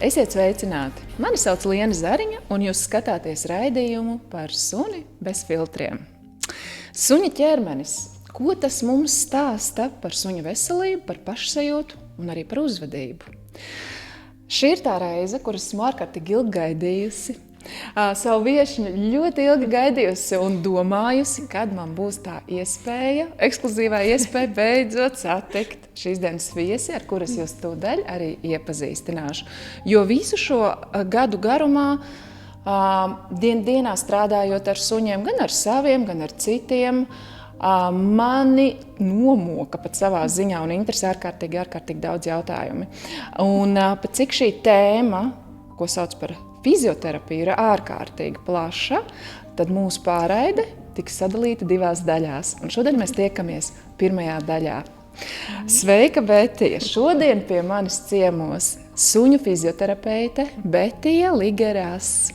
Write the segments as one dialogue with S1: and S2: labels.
S1: Esiet sveicināti! Mani sauc Liena Zariņa, un jūs skatāties raidījumu par suni bez filtriem. Suņa ķermenis. Ko tas mums stāsta par suņa veselību, par pašsajūtu un arī par uzvedību? Šī ir tā reize, kuras esmu ārkārtīgi ilgi gaidījusi. Savu viešņu ļoti ilgi gaidījusi un domājusi, kad man būs tā iespēja, ekskluzīvā iespēja beidzot satikt šīs dienas viesi, ar kuras jūs tūdaļ arī iepazīstināšu. Jo visu šo gadu garumā, dienā strādājot ar suņiem, gan ar saviem, gan ar citiem, mani nomoka pat savā ziņā un interesē ārkārtīgi daudz jautājumi. Un pat cik šī tēma, ko sauc par fizioterapija, ir ārkārtīgi plaša, tad mūsu pārraide tiks sadalīta divās daļās. Un šodien mēs tiekamies pirmajā daļā. Sveika, Betija! Šodien pie manis ciemos suņu fizioterapeite Betija Ligeras,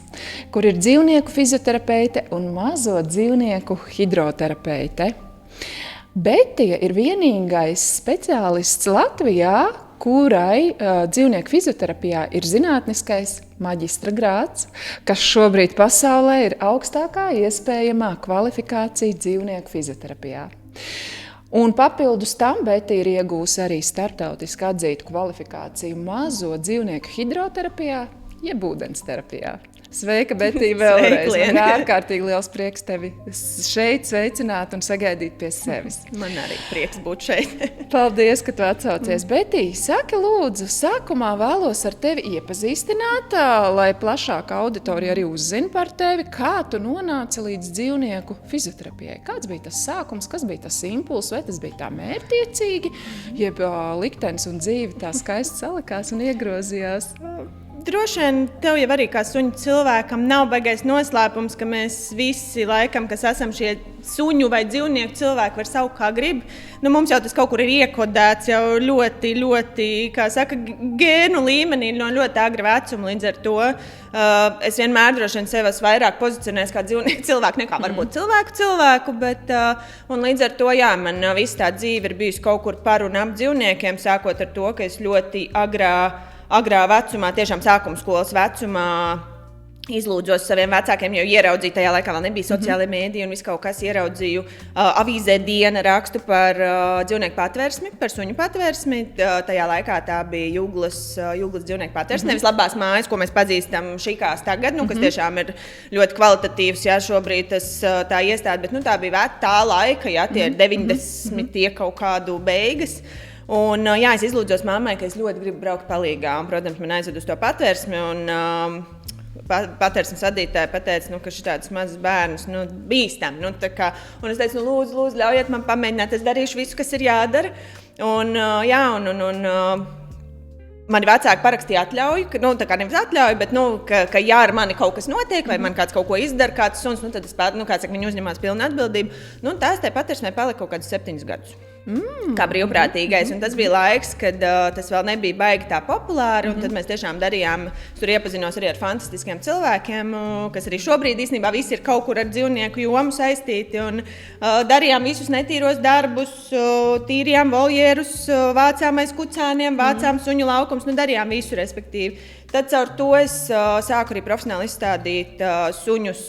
S1: kur ir dzīvnieku fizioterapeite un mazo dzīvnieku hidroterapeite. Betija ir vienīgais speciālists Latvijā, kurai dzīvnieku fizioterapijā ir zinātniskais maģistra grāds, kas šobrīd pasaulē ir augstākā iespējamā kvalifikācija dzīvnieku fizioterapijā. Un papildus tam Betija ir iegūsi arī starptautiski atzītu kvalifikāciju mazo dzīvnieku hidroterapijā, jeb ūdensterapijā. Sveika, Betija, vēlreiz. Man ir ārkārtīgi liels prieks tevi šeit sveicināt un sagaidīt pie sevis.
S2: Man arī prieks būt šeit.
S1: Paldies, ka tu atsaucies. Betija, saki lūdzu, sākumā vēlos ar tevi iepazīstināt, lai plašāka auditorija arī uzzina par tevi, kā tu nonāci līdz dzīvnieku fizioterapijai. Kāds bija tas sākums, kas bija tas impulss, vai tas bija tā mērķtiecīgi, jeb liktenis un dzīve tā skaisti salikās un iegrozījās?
S2: Droši vien tev jau arī kā suņu cilvēkam nav baigais noslēpums, ka mēs visi laikam, kas esam šie suņu vai dzīvnieku cilvēki, var saukt kā grib. Mums jau tas kaut kur ir iekodēts jau ļoti, kā saka, gēnu līmenī no ļoti agra vecuma. Līdz ar to es vienmēr droši vien sevi vairāk pozicionēju kā dzīvnieku cilvēku nekā varbūt cilvēku, bet un līdz ar to, jā, man visa tā dzīve ir bijusi kaut kur par un ap dzīvniekiem, sākot ar to, ka es ļoti agrā vecumā, tiešām sākuma skolas vecumā, izlūdzos saviem vecākiem, jo ieraudzīju, tajā laikā vēl nebija sociālajie mēdīji un viss kaut kas, ieraudzīju avīzē Diena rakstu par dzīvnieku patvērsmi, par suņu patvērsmi. Tajā laikā tā bija Juglas dzīvnieku patvērsmi, nevis labās mājas, ko mēs pazīstam šikās tagad, kas tiešām ir ļoti kvalitatīvs, jā, šobrīd tā iestāde, bet tā bija tā laika, jā, tie ir 90 kaut kādu beigas. Un, jā, es izlūdzos mammai, ka es ļoti gribu braukt palīgā, un, protams, man aizved uz to patvērsmi, un patvērsmes vadītāja pateica, ka šitādas mazas bērnus bīstam. Un es teicu, lūdzu, ļaujiet man pamēģināt, es darīšu visu, kas ir jādara. Un, jā, mani vecāki parakstīja atļauju, tā kā nevis atļauju, bet, ka jā, ar mani kaut kas notiek, vai man kāds kaut ko izdara, kāds suns, tad es viņi uzņemās pilnu atbildību. Tās tai patvērsmē palika kaut kādus 7 gadus. Kā brīvprātīgais, un tas bija laiks, kad tas vēl nebija baigi tā populāri, un tad mēs tiešām darījām, tur iepazinos arī ar fantastiskiem cilvēkiem, kas arī šobrīd īstenībā visi ir kaut kur ar dzīvnieku jomu saistīti, un darījām visus netīros darbus, tīrījām voljērus, vācām aiz kucēniem, vācām suņu laukums, darījām visu, respektīvi. Tad caur to es sāku arī profesionāli izstādīt suņus,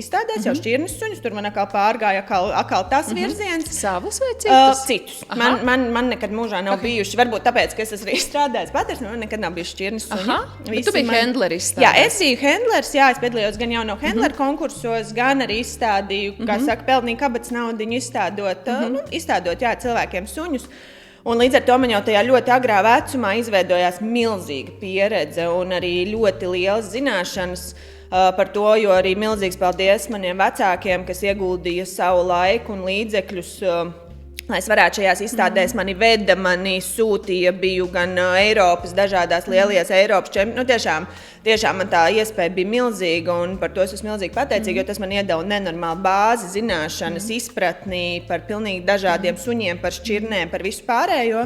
S2: izstādēs jau šķirnes suņus, tur man atkal pārgāja atkal tas virziens.
S1: Savus vai citus?
S2: Citus. Man nekad mūžā nav bijuši, varbūt tāpēc, ka es esmu arī strādājis patvērsmē, man nekad nav bijuši šķirnes suņi.
S1: Bet tu biji handleris izstādēs?
S2: Jā, es biju handlers, jā, es piedalījos gan jauno handleru konkursos, gan arī izstādīju, kā saka, pelnīju kabatas naudiņu izstādot, jā, cilvēkiem suņus. Un līdz ar to man jau tajā ļoti agrā vecumā izveidojās milzīga pieredze un arī ļoti lielas zināšanas par to, jo arī milzīgs paldies maniem vecākiem, kas ieguldīja savu laiku un līdzekļus, lai es varētu šajās izstādēs mani veda, mani sūtīja, biju gan Eiropas, dažādās lielajās Eiropas čempionātās. Tiešām man tā iespēja bija milzīga, un par to es esmu milzīgi pateicīga, jo tas man iedeva nenormālu bāzi, zināšanas, izpratni par pilnīgi dažādiem suņiem, par šķirnēm, par visu pārējo.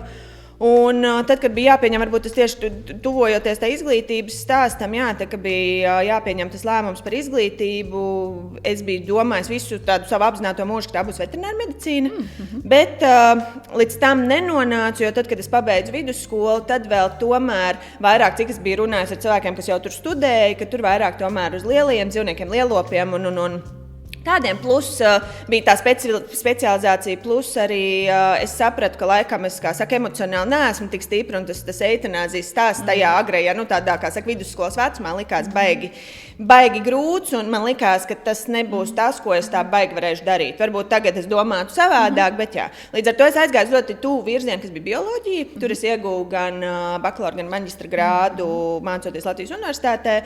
S2: Un tad, kad bija jāpieņem, varbūt tas tieši tuvojoties tā izglītības stāstam, tad, kad bija jāpieņem tas lēmums par izglītību, es biju domājis visu tādu savu apzināto mūžu, ka tā būs veterināra medicīna. Bet līdz tam nenonācu, jo tad, kad es pabeidzu vidusskolu, tad vēl tomēr vairāk, cik es biju runājis ar cilvēkiem, kas jau tur studēja, ka tur vairāk tomēr uz lielajiem dzīvniekiem, lielopiem un tādiem, plus bija tā specializācija, plus arī es sapratu, ka laikam es, kā saka, emocionāli neesmu tik stipra, un tas eitanāzijas stāsts tajā agrējā, tādā, kā saka, vidusskolas vecumā likās baigi grūts, un man likās, ka tas nebūs tas, ko es tā baigi varēšu darīt. Varbūt tagad es domātu savādāk, bet jā. Līdz ar to es aizgāju ļoti tuvu virzienu, kas bija bioloģija. Tur es ieguvu gan bakalaura, gan maģistra grādu, mācoties Latvijas universitātē,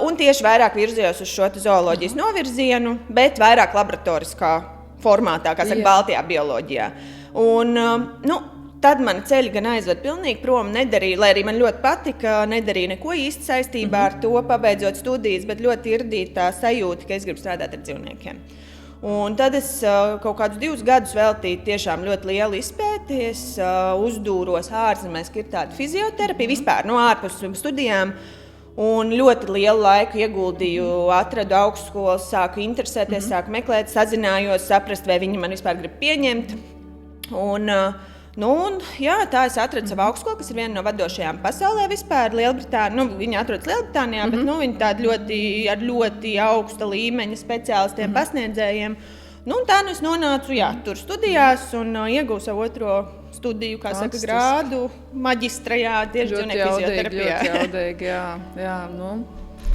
S2: un tieši vairāk virzījos uz šo zooloģijas novirzienu, bet vairāk laboratoriskā formātā, kā saka, Baltijā bioloģijā. Un, tad man ceļi gan aizved pilnīgi prom, nedarīju, lai arī man ļoti patika, nedarīju neko īsti saistībā ar to, pabeidzot studijas, bet ļoti irdīja tā sajūta, ka es gribu strādāt ar dzīvniekiem. Un tad es kaut kādus 2 gadus veltīju tiešām ļoti lielu izpēti. Es uzdūros ārzemēs, ka ir tāda fizioterapija vispār, ārpus studijām. Un ļoti lielu laiku ieguldīju, atradu augstskolu, sāku interesēties, sāku meklēt, sazinājos, saprast, vai viņi man vispār grib pieņemt. Un tā es atradu savu augstskolu, kas ir viena no vadošajām pasaulē vispār, Lielbritānijā. Viņa atrodas Lielbritānijā, bet viņa tāda ar ļoti augsta līmeņa speciālistiem, pasniedzējiem. Tā es nonācu tur studijās un ieguvu savu otro studiju, kā saka, grādu maģistrajā tieši dzīvnieku fizioterapijā.
S1: Ļoti jaudīgi, jā.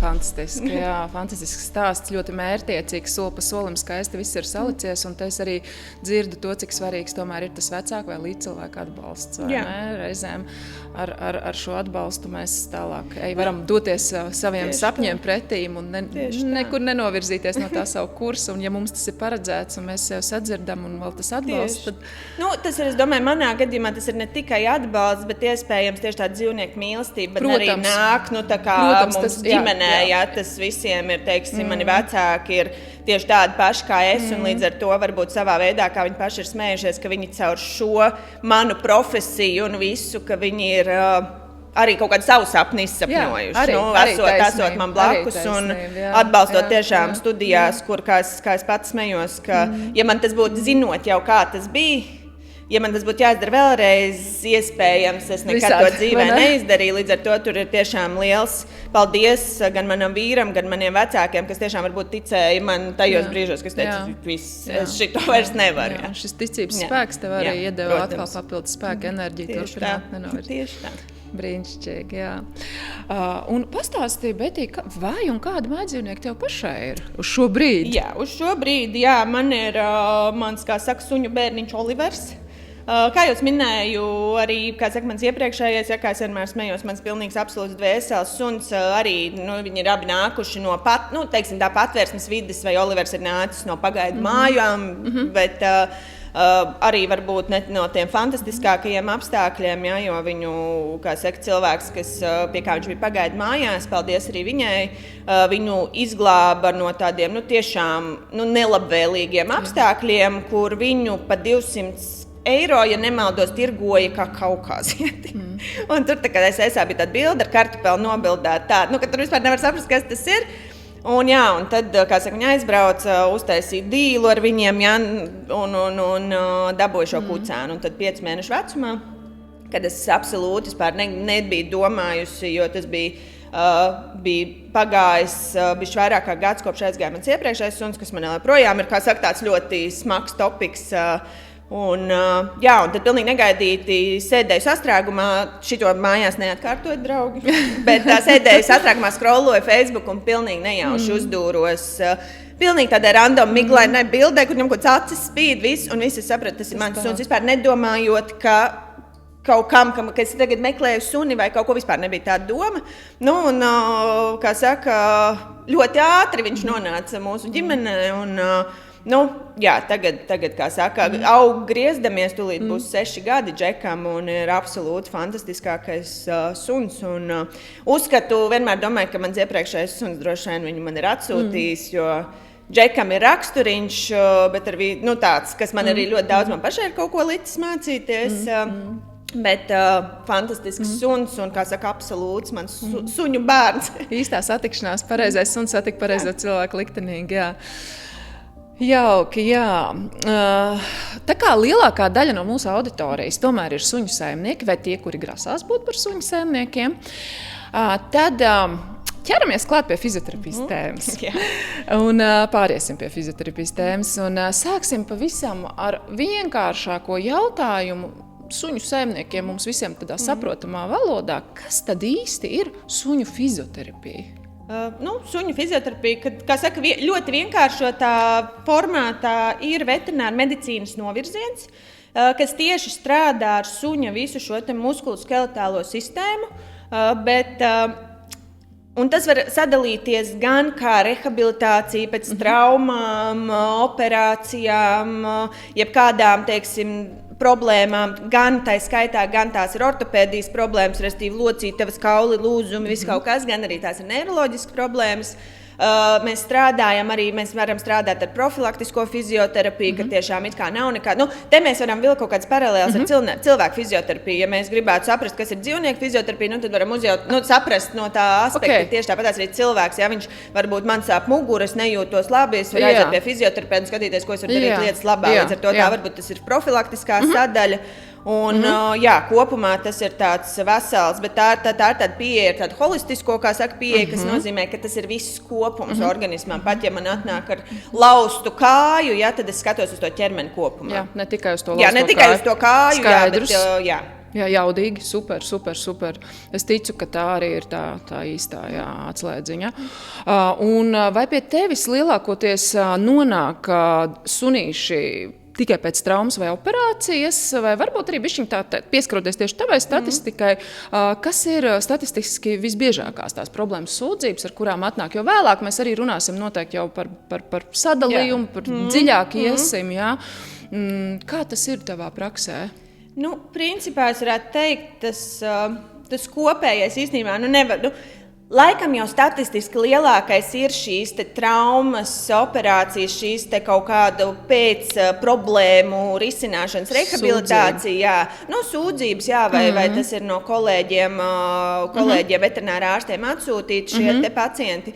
S1: Fantastiski, fantastisks stāsts, ļoti mērķtiecīgs, soli pa solim skaisti viss ir salicies, un te es arī dzirdu to, cik svarīgs tomēr ir tas vecāku vai līdzcilvēku atbalsts. Reizēm ar šo atbalstu mēs tālāk varam doties saviem sapņiem pretīm un nekur nenovirzīties no tā savu kursu, un ja mums tas ir paredzēts, un mēs sev sadzirdam, un vēl tas atbalsts, tad...
S2: Tas ir, es domāju, manā gadījumā tas ir ne tikai atbalsts, bet iespējams tieši tā dzīvnieku mīlestība, bet arī nāk, tā kā mums ģimenē. Tas visiem ir, teiksim, mani vecāki ir tieši tādi paši kā es, un līdz ar to varbūt savā veidā, kā viņi paši ir smējušies, ka viņi caur šo manu profesiju un visu, ka viņi ir arī kaut kādu savu sapni izsapņojuši. Esot man blakus un atbalstot tiešām studijās, kur, kā es pats smējos, ka, ja man tas būtu zinot jau, kā tas bija, ja man tas būtu jāizdara vēlreiz, iespējams, es nekad to dzīvē neizdarīju. Līdz ar to tur ir tiešām liels paldies gan manam vīram, gan maniem vecākiem, kas tiešām varbūt ticēja man tajos brīžos, kas teica, es šito vairs nevaru.
S1: Šis ticības spēks tev arī iedeva atkal papildus spēku, enerģiju turpināt nenovirzīt.
S2: Tieši tā.
S1: Brīnišķīgi, jā. Un pastāstīja, Betī, vai un kāda mājdzīvnieki tev pašai ir uz šo brīdi?
S2: Jā, uz šo brīdi, man ir mans, kā saka, suņu bērniņš Olivers. Kā jau minēju, arī mans iepriekšējais, kā es vienmēr smējos, mans pilnīgs absolūts dvēseles suns, arī viņi ir abi nākuši no teiksim, tā patvērsnes vides, vai Olivers ir nācis no pagaidu mājām, bet arī varbūt ne no tiem fantastiskākajiem apstākļiem, jo viņu, kā saka, cilvēks, pie kā viņš bija pagaidu mājās, paldies arī viņai, viņu izglāba no tādiem tiešām nelabvēlīgiem apstākļiem, kur viņu pa 200 eiro, ja nemaldos, tirgoja kā kaukāzieti. Un tur es bija tāda bilde ar kartupeli nobildēta tāda, ka tur vispār nevar saprast, kas tas ir. Un tad, kā saka, viņa aizbrauca, uztaisīja dīlu ar viņiem, un dabūja šo kucēnu. Un tad 5 mēnešu vecumā, kad es absolūti nebiju domājusi, jo tas bija pagājis bišķi vairāk kā gads, kopš aizgāja mans iepriekšējais suns, kas man joprojām ir, kā saka, tāds ļoti smags topiks. Un tad pilnīgi negaidīti sēdēju sastrēgumā, šito mājās neatkārtoju, draugi, bet sēdēju sastrēgumā, scrolloju Facebook un pilnīgi nejauši uzdūros. Pilnīgi tādā random miglainai bildē, kur viņam kaut kāds acis spīd, un visi saprata, tas ir mans suns, vispār nedomājot, ka kaut kam, ka es tagad meklēju suni vai kaut ko vispār nebija tāda doma. Kā saka, ļoti ātri viņš nonāca mūsu ģimenē un tagad, kā saka, griezdamies, tūlīt būs 6 gadi Džekam un ir absolūti fantastiskākais suns. Un uzskatu, vienmēr domāju, ka mans iepriekšējais suns droši vien viņu man ir atsūtījis, jo Džekam ir raksturiņš, bet arī tāds, kas man arī ļoti daudz man pašai ir kaut ko licis mācīties. Bet fantastisks suns un, kā saka, absolūts mans suņu bērns.
S1: Īstā satikšanās, pareizais suns satika pareizo cilvēku liktenīgi, jā. Jauki, jā. Tā kā lielākā daļa no mūsu auditorijas tomēr ir suņu saimnieki vai tie, kuri grasās būt par suņu saimniekiem, tad ķeramies klāt pie fizioterapijas tēmas. Un pāriesim pie fizioterapijas tēmas un sāksim pavisam ar vienkāršāko jautājumu suņu saimniekiem mums visiem tādā saprotamā valodā. Kas tad īsti ir suņu fizioterapija?
S2: Suņu fizioterapija, kā saka, ļoti vienkāršotā formātā ir veterināra medicīnas novirziens, kas tieši strādā ar suņa visu šo muskuloskeletālo sistēmu, un tas var sadalīties gan kā rehabilitācija pēc traumām, operācijām, jebkādām, teiksim, problēmām, gan tā skaitā, gan tās ir ortopēdijas problēmas, respektīvi locītavas, kauli, lūzumi, viss kaut kas, gan arī tās ir neiroloģiskas problēmas. Mēs varam strādāt ar profilaktisko fizioterapiju, ka tiešām it kā nav nekāda. Te mēs varam vilkt kaut kādas paralēlas ar cilvēku fizioterapiju. Ja mēs gribētu saprast, kas ir dzīvnieku fizioterapija, tad varam saprast no tā aspekta. Tieši tāpat arī cilvēks, ja viņš varbūt man sāp mugura, es nejūtos labi, es varu aiziet pie fizioterapeita un skatīties, ko es varu darīt lietas labā. Līdz ar to tā varbūt tas ir profilaktiskā sadaļa. Un, kopumā tas ir tāds vesels, bet tā ir tāda pieeja, tāda holistisko, kā saka, pieeja, kas nozīmē, ka tas ir viss kopums organismam. Pat ja man atnāk ar laustu kāju, tad es skatos uz to ķermeni kopumā.
S1: Jā, ne tikai uz to lausto kāju.
S2: Jā, ne tikai uz to kāju,
S1: Skaidrs.
S2: bet
S1: Jā, jaudīgi, super. Es ticu, ka tā arī ir tā īstā atslēdziņa. Un vai pie tevis lielākoties nonāk sunīši tikai pēc traumas vai operācijas, vai varbūt arī bišķiņ tā pieskaroties tieši tavai statistikai, kas ir statistiski visbiežākās tās problēmas sūdzības, ar kurām atnāk, jo vēlāk mēs arī runāsim noteikti jau par sadalījumu, par dziļāk iesim, jā. Kā tas ir tavā praksē?
S2: Principā es varētu teikt, tas kopējais īstenībā, nevar. Laikam jau statistiski lielākais ir šīs traumas, operācijas, šīs kaut kādu pēc problēmu risināšanas, rehabilitācija, sūdzības, vai tas ir no kolēģiem veterinārā ārstiem atsūtīti šie te pacienti.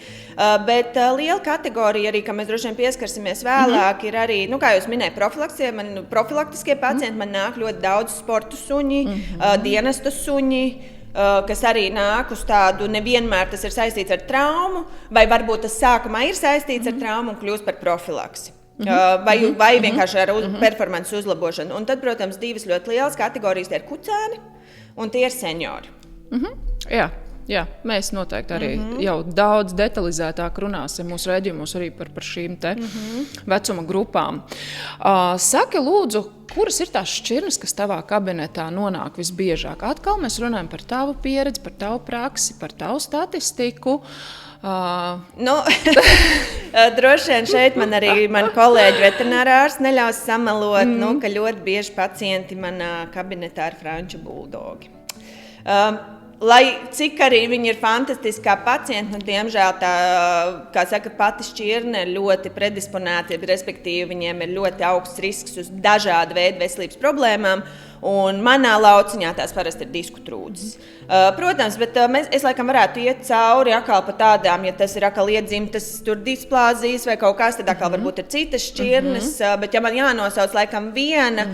S2: Bet liela kategorija arī, ka mēs droši vien pieskarsimies vēlāk, ir arī, kā jūs minēja, profilaktiskie pacienti, man nāk ļoti daudz sportu suņi, dienesta suņi, kas arī nāk uz tādu, nevienmēr tas ir saistīts ar traumu, vai varbūt tas sākumā ir saistīts ar traumu un kļūst par profilaksi. Vai vienkārši ar performances uzlabošanu. Un tad, protams, divas ļoti lielas kategorijas tie ir kucēni un tie ir seniori.
S1: Jā, mēs noteikti arī jau daudz detalizētāk runāsim mūsu raidījumos arī par šīm te vecuma grupām. Saki, lūdzu, kuras ir tās šķirnes, kas tavā kabinetā nonāk visbiežāk? Atkal mēs runājam par tavu pieredzi, par tavu praksi, par tavu statistiku.
S2: Droši vien šeit man arī mani kolēģi veterinārā ārsti neļaus samelot, ka ļoti bieži pacienti manā kabinetā ir franču buldogi. Lai cik arī viņi ir fantastiski kā pacienti, diemžēl tā, kā saka, pati šķirne ir ļoti predisponēta, respektīvi viņiem ir ļoti augsts risks uz dažādu veidu veselības problēmām, un manā lauciņā tās parasti ir disku trūdzes. Protams, bet es laikam varētu iet cauri atkal pa tādām, ja tas ir atkal iedzimtas tur displāzijas vai kaut kas, tad atkal varbūt ir citas šķirnes, bet ja man jānosauc laikam viena,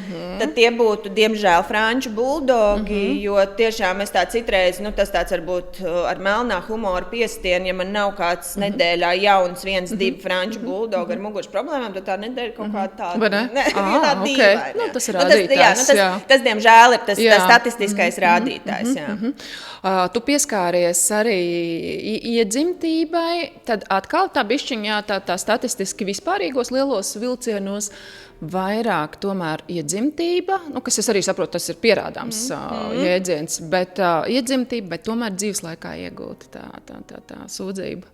S2: tad tie būtu, diemžēl, franču buldogi, jo tiešām es tā citreiz, tas tāds varbūt ar melnā humora piestienu, ja man nav kāds nedēļā jauns 1-2 franču buldogi ar muguras problēmām, tad tā nedēļa kaut kā tāda. Tā dīvaina.
S1: Tas ir rādītājs, jā.
S2: Tas, diemžēl, ir tas statistiskais rādītājs.
S1: Tu pieskāries arī iedzimtībai, tad atkal tā bišķiņā tā statistiski vispārīgos lielos vilcienos vairāk tomēr iedzimtība, kas es arī saprotu, tas ir pierādāms jēdziens, bet iedzimtība, bet tomēr dzīves laikā iegūta tā sūdzība.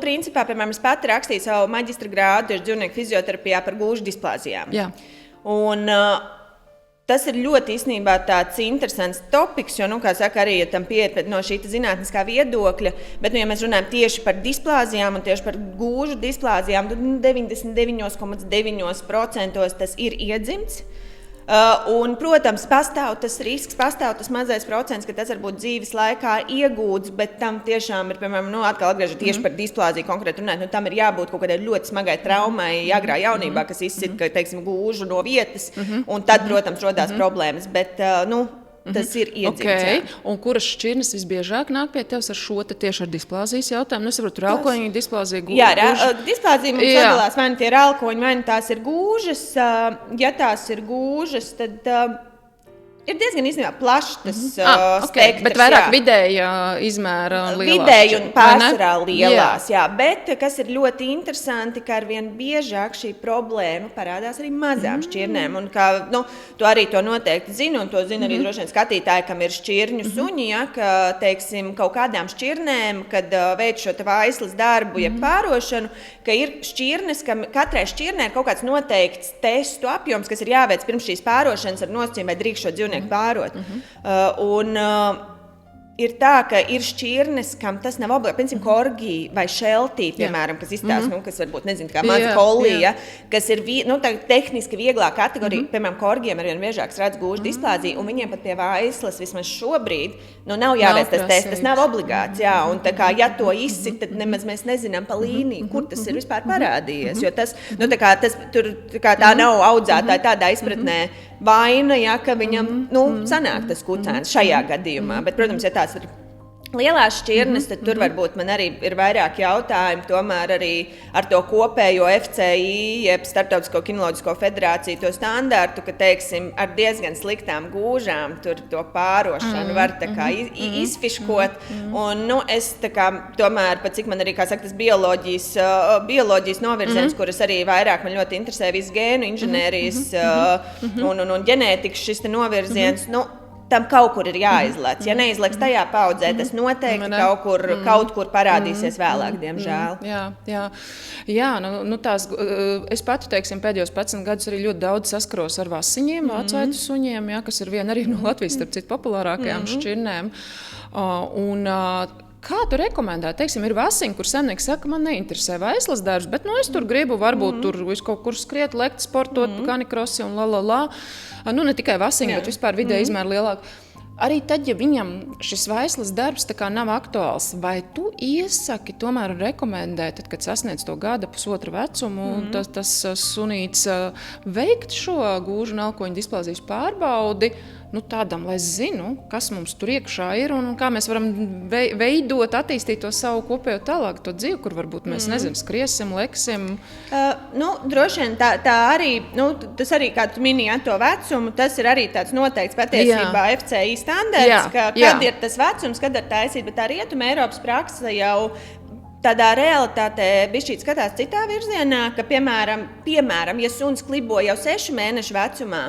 S2: Principā, piemēram, es pati rakstīju savu maģistra grādu tieši dzīvnieku fizioterapijā par gūžu displāzijām.
S1: Jā.
S2: Un tas ir ļoti īstenībā tāds interesants topiks, jo, kā saka, arī tam pieiet no šī zinātniskā viedokļa, bet, ja mēs runājam tieši par displāzijām un tieši par gūžu displāzijām, tad 99,9% tas ir iedzimts. Un, protams, pastāv tas risks, pastāv tas mazais procents, ka tas var būt dzīves laikā iegūts, bet tam tiešām ir, piemēram, atkal atgriežot tieši par displāziju konkrēti runāt, tam ir jābūt kaut kādai ļoti smagai traumai agrā jaunībā, kas izsit, ka, teiksim, gūžu no vietas, un tad, protams, rodās problēmas, bet, tas ir iedzīts.
S1: Okay. Un kuras šķirnes visbiežāk nāk pie tevis ar šo tieši ar displāzijas jautājumu? Es saprotu, raukoņu displāzija gūža.
S2: Jā, displāzija mums sadalās, vai tie ir raukoņi, vai tās ir gūžas. Ja tās ir gūžas, tad ir diezgan īstenībā plašs tas spektrs.
S1: Bet vairāk vidēja izmēra lielās.
S2: Vidēji un pārsvarā lielās, jā. Bet, kas ir ļoti interesanti, ka arvien biežāk šī problēma parādās arī mazām šķirnēm. Un kā, tu arī to noteikti zini, un to zina arī droši vien skatītāji, kam ir šķirņu suņi, ja, ka, teiksim, kaut kādām šķirnēm, kad veic šo vaislas darbu, ja pārošanu, ka ir šķirnes, ka katrai šķirnē ir kaut kāds noteikts testu apjoms, kas ir jāveic pirms šīs pārošanas ar nosacījumu, vai drīkst šo dzīvnieku pārot. Ir tā, ka ir šķirnes, kam tas nav obligāti. Piemēram, korgi vai šeltī, piemēram, kas izstāsta, kas varbūt, nezinu, kā maza kolija, kas ir tehniski vieglā kategorija. Piemēram, korgiem arvien biežāk redz gūžu displāziju, un viņiem pat pie vaislas vismaz šobrīd nav jāveic tas tests, tas nav obligāts. Jā, un tā kā, ja to izsit, tad nemaz mēs nezinām pa līniju, kur tas ir vispār parādījies. Jo tas, tā nav audzētāja tādā izpratnē vaina, ja, ka viņam, sanāk tas kucēns šajā gadījumā. Bet, protams, ja tās ir lielās šķirnes, tad tur varbūt man arī ir vairāk jautājumu, tomēr arī ar to kopējo FCI, jeb Startautisko kinoloģisko federāciju, to standārtu, ka, teiksim, ar diezgan sliktām gūžām tur to pārošanu var tā kā izfiškot. Un, es tā kā, tomēr, pat cik man arī, kā saka, tas bioloģijas novirziens, kuras arī vairāk man ļoti interesē visu gēnu inženērijas un ģenētikas šis te novirziens, tam kaut kur ir jāizlec. Ja neizlec tajā paudzē, tas noteikti kaut kur parādīsies vēlāk, diemžēl.
S1: Jā, tās, es pati, teiksim, pēdējos 11 gadus arī ļoti daudz saskaros ar vasiņiem, vācvaitu suņiem, kas ir viena arī no Latvijas, starp citu, populārākajām šķirnēm. Kā tu rekomendē? Teiksim, ir vasiņi, kur saimnieki saka, man neinteresē vaislas darbs, bet es tur gribu varbūt tur kaut kur skriet, lekt, sportot, kanikrosi un la. Ne tikai vasiņi, bet vispār vidēji izmēri lielāk. Arī tad, ja viņam šis vaislas darbs tā kā nav aktuāls, vai tu iesaki tomēr rekomendēt, tad, kad sasniedz to gada pusotra vecumu, tas sunīts veikt šo gūžu un elkoņu displāzijas pārbaudi, tādam, lai zinu, kas mums tur iekšā ir un kā mēs varam veidot, attīstīt to savu kopējo tālāk, to dzīvi, kur varbūt mēs, nezinu, skriesim, leksim.
S2: Droši vien tā arī, tas arī, kā tu minēji to vecumu, tas ir arī tāds noteikts patiesībā FCI standarts, ka kad ir tas vecums, kad ir taisīt, bet tā Rietuma Eiropas prakse jau tādā realitātē bišķīt skatās citā virzienā, ka, piemēram, ja suns klibo jau 6 mēnešu vecumā,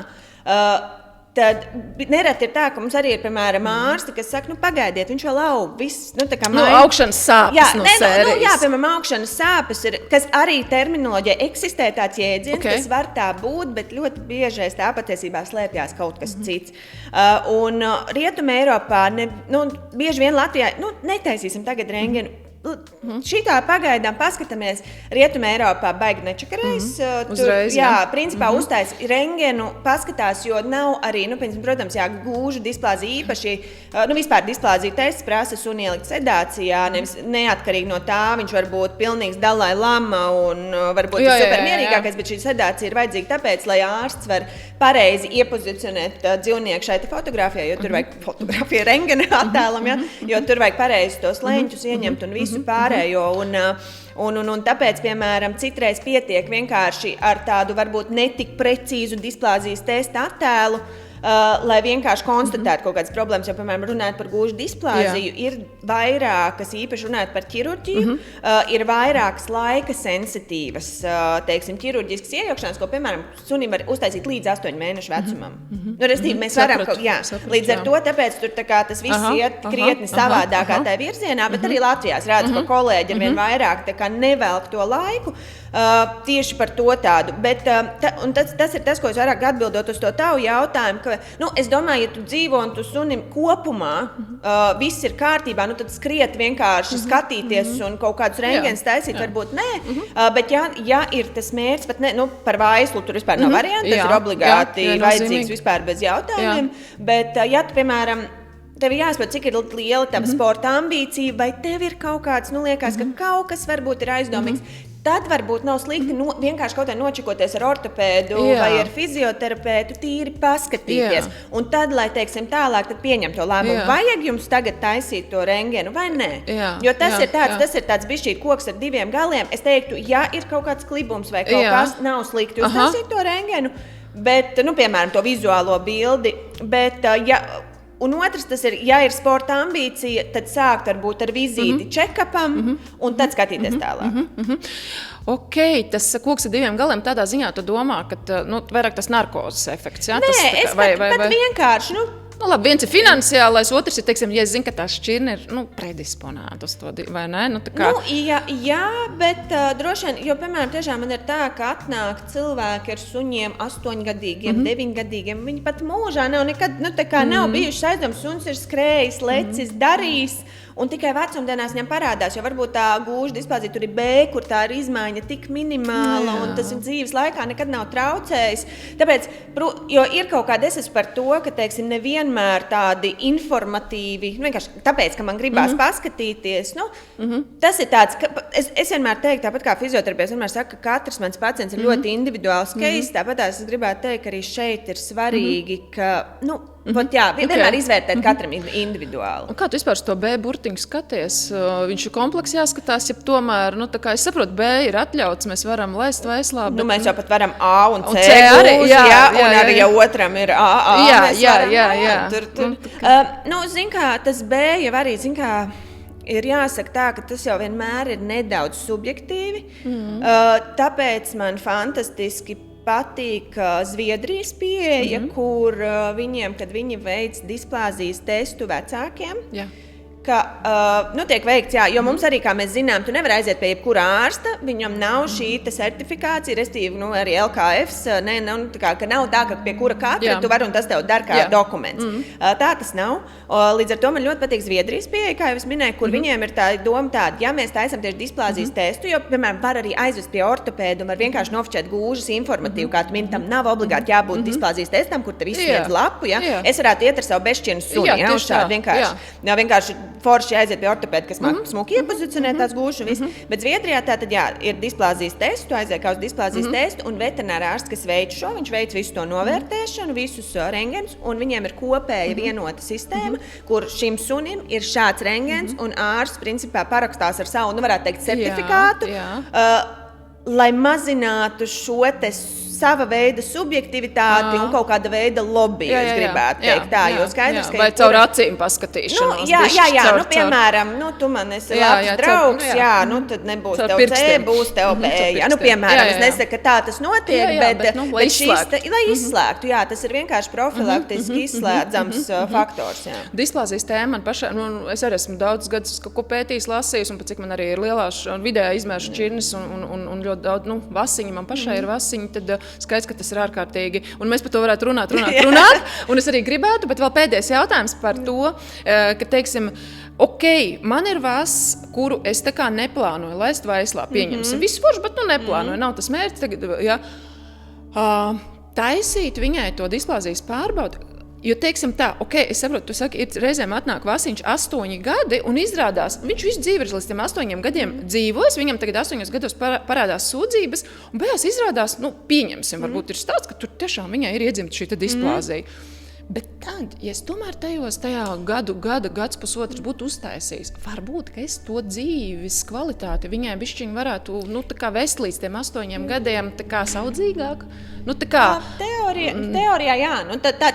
S2: tad nereti ir tā, ka mums arī ir, piemēram, ārsti, kas saka, pagaidiet, viņš vēl aug, viss,
S1: augšanas sāpes sērijas.
S2: Piemēram, augšanas sāpes ir, kas arī terminoloģija eksistē tāds jēdziens, kas var tā būt, bet ļoti biežais tā patiesībā slēpjās kaut kas cits. Un Rietuma Eiropā, bieži vien Latvijā, netaisīsim tagad rengenu. Šitā pagaidām paskatāmies, Rietuma Eiropā baigi nečakarēs.
S1: Uzreiz,
S2: principā uztais rengenu paskatās, jo nav arī, protams, gūžu displāzija īpaši, vispār displāzija tests prasa suni ielikt sedācijā, neatkarīgi no tā, viņš var būt pilnīgs Dalai Lama un varbūt supermierīgākais, bet šī sedācija ir vajadzīga tāpēc, lai ārsts var pareizi iepozicionēt dzīvnieku šai fotografijā, jo tur vajag fotografija rengena attēlam, jo tur vajag pareizi tos leņķus ieņemt un visu pārējo. Un tāpēc, piemēram, citreiz pietiek vienkārši ar tādu varbūt netik precīzu displāzijas testa attēlu, lai vienkārši konstatētu kaut kādas problēmas. Jo, piemēram, runājot par gūžu displāziju, ir vairākas, īpaši runājot par ķirurģiju, ir vairākas laika sensitīvas, teiksim, ķirurģiskas iejaukšanās, ko, piemēram, sunim var uztaisīt līdz 8 mēnešu vecumam. Mēs varam, līdz ar to, tāpēc tur tas viss iet krietni savādākā tajā virzienā, bet arī Latvijā redzu, ka kolēģi arvien vairāk nevelk to laiku. Tieši par to tādu. Bet, tas ir tas, ko es vairāk atbildot uz to tavu jautājumu, ka ka, es domāju, ja tu dzīvo un tu sunim kopumā, viss ir kārtībā, tad skriet vienkārši skatīties un kaut kādus rengens taisīt, varbūt nē. Bet ja ir tas mērķis, pat ne, par vaislu tur vispār nav varianti, tas ir obligāti vajadzīgs vispār bez jautājumiem. Bet, ja tu, piemēram, tev ir jāsaprot, cik ir liela tava sporta ambīcija, vai tev ir kaut kāds, liekas, ka kaut kas varbūt ir aizdomīgs. Tad varbūt nav slikti vienkārši kaut kā nočikoties ar ortopēdu vai ar fizioterapeitu, tīri paskatīties. Un tad, lai teiksim tālāk, tad pieņem to lēmumu, vajag jums tagad taisīt to rengenu vai nē. Jo tas ir tāds bišķīt koks ar diviem galiem. Es teiktu, ja ir kaut kāds klibums vai kaut kas, nav slikti uztaisīt to rengenu, bet, piemēram, to vizuālo bildi, bet, un otrs, tas ir, ja ir sporta ambīcija, tad sākt varbūt ar vizīti check-upam un tad skatīties tālāk.
S1: Ok, tas koks ar diviem galiem tādā ziņā tu domā, ka vairāk tas narkozes efekts, jā?
S2: Nē, es pat vienkārši,
S1: labi, viens ir finansiālais, otrs ir, teiksim, ja es zinu, ka tā šķirne ir, predisponēta uz to, vai ne?
S2: Jā, bet droši vien, jo, piemēram, tiešām man ir tā, ka atnāk cilvēki ar suņiem 8-gadīgiem, 9-gadīgiem, viņi pat mūžā nav nekad, nav bijuši aizdomas, suns ir skrējis, lecis, darījis, un tikai vecumdienās viņam parādās, jo varbūt tā gūža displāzija tur ir B, kur tā ir izmaiņa tik minimāla, un tas viņa dzīves laikā nekad nav traucējis. Tāpēc, jo ir kaut kāda, es esmu par to, ka, teiksim, nevienmēr tādi informatīvi, vienkārši tāpēc, ka man gribās paskatīties, tas ir tāds, ka es vienmēr teiktu, tāpat kā fizioterapeits, vienmēr saku, ka katrs mans pacients ir ļoti individuāls case, tāpat es gribētu teikt, ka arī šeit ir svarīgi, ka, vienmēr izvērtēt katram individuāli.
S1: Un kā tu vispār to B burtiņu skaties? Viņš ir kompleks jāskatās, ja tomēr, es saprotu, B ir atļauts, mēs varam laist vaislā. Bet,
S2: mēs jau pat varam A un C arī, un arī ja otram ir AA. Jā. Zin kā, tas B jau arī, ir jāsaka tā, ka tas jau vienmēr ir nedaudz subjektīvi, tāpēc man fantastiski patīk Zviedrijas pieeja, kur viņiem, kad viņi veic displāzijas testu vecākiem, ka tiek veikts, jo mums arī, kā mēs zinām, tu nevar aiziet pie jebkura ārsta, viņam nav šī certifikācija, restīvi, arī LKFs, ka nav tā, ka pie kura katra tu vari un tas tev dar kā dokuments. Tā tas nav. Līdz ar to man ļoti patīk Zviedrijas pieeja, kā jau es minēju, kur viņiem ir tā doma tāda, ja mēs taisam tieši displāzijas testu, jo, piemēram, var arī aizvest pie ortopēdu un var vienkārši nofočēt gūžas informatīvu, kā tu mini, tam nav obligāti jābūt displāzijas testam, kur tev izsniedz lapu, Es varētu iet ar savu bešķinu suni, vienkārši forši aiziet pie ortopēda, kas māk smuki iepozicionēt tās gūšas un viss. Bet Zviedrijā tātad, ir displāzijas testu, aiziet kā uz displāzijas testu, un veterinārā ārsts, kas veic šo, viņš veic visu to novērtēšanu, visus rengens, un viņiem ir kopēja vienota sistēma, kur šim sunim ir šāds rengens, un ārsts principā parakstās ar savu, varētu teikt, certifikātu, lai mazinātu šo sava veida subjektivitāti un kaut kāda veida lobby, es gribētu teikt tā, jo skaidrs, ka...
S1: Vai caur acīm paskatīšanos.
S2: Piemēram, tu man esi labs draugs, tad nebūs tev C, būs tev B. Piemēram, es nesaku, ka tā tas notiek, bet lai izslēgtu, tas ir vienkārši profilaktiski izslēdzams faktors.
S1: Displāzijas tēma man pašai, es arī esmu daudz gadus kaut ko pētījis, lasījis, un pat cik man arī ir lielās vidējā izmēra šķirnes un ļoti daudz, vasiņi, man pašai ir vasiņi, tad skaidrs, ka tas ir ārkārtīgi. Un mēs par to varētu runāt. Un es arī gribētu, bet vēl pēdējais jautājums par to, ka, teiksim, man ir vass, kuru es tā kā neplānoju laist vaislā, pieņemsim. Viss forši, bet neplānoju. Nav tas mērķis tagad, taisīt viņai to displāzijas pārbaudu. Jo, teiksim tā, es saprotu, tu saki, reizēm atnāk vasiņš 8 gadi un izrādās, viņš visu dzīvi ir līdz tiem 8 gadiem dzīvos, viņam tagad 8 gados parādās sūdzības, un beigās izrādās, pieņemsim, varbūt ir stāsts, ka tur tiešām viņai ir iedzimta šī displāzija. Bet tad, ja es tomēr tajā gads pusotrs būtu uztaisījis, varbūt, ka es to dzīves kvalitāti viņai bišķiņ varētu, tā kā vest līdz tiem 8 gadiem, tā kā saudzīgāk.
S2: Teorijā, jā.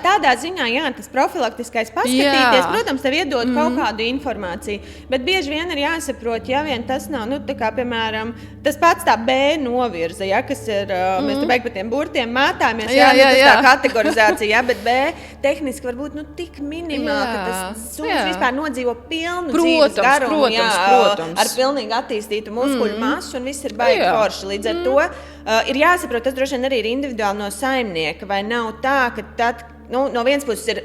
S2: Tādā ziņā, tas profilaktiskais paskatīties, protams, tev iedod kaut kādu informāciju, bet bieži vien ir jāsaprot, ja vien tas nav, tā kā, piemēram, tas pats tā B novirza, kas ir, mēs te beig par tiem burtiem mētāmies, tas tā kategorizācija, bet B tehniski varbūt tik minimāli, ka tas suns vispār nodzīvo pilnu dzīves garumu, ar pilnīgi attīstītu muskuļu masu, un viss ir baigi forši. Līdz ar to ir jāsaprot, tas droši vien arī ir individuāli no saimnieka, vai nav tā, ka tad, no vienas puses ir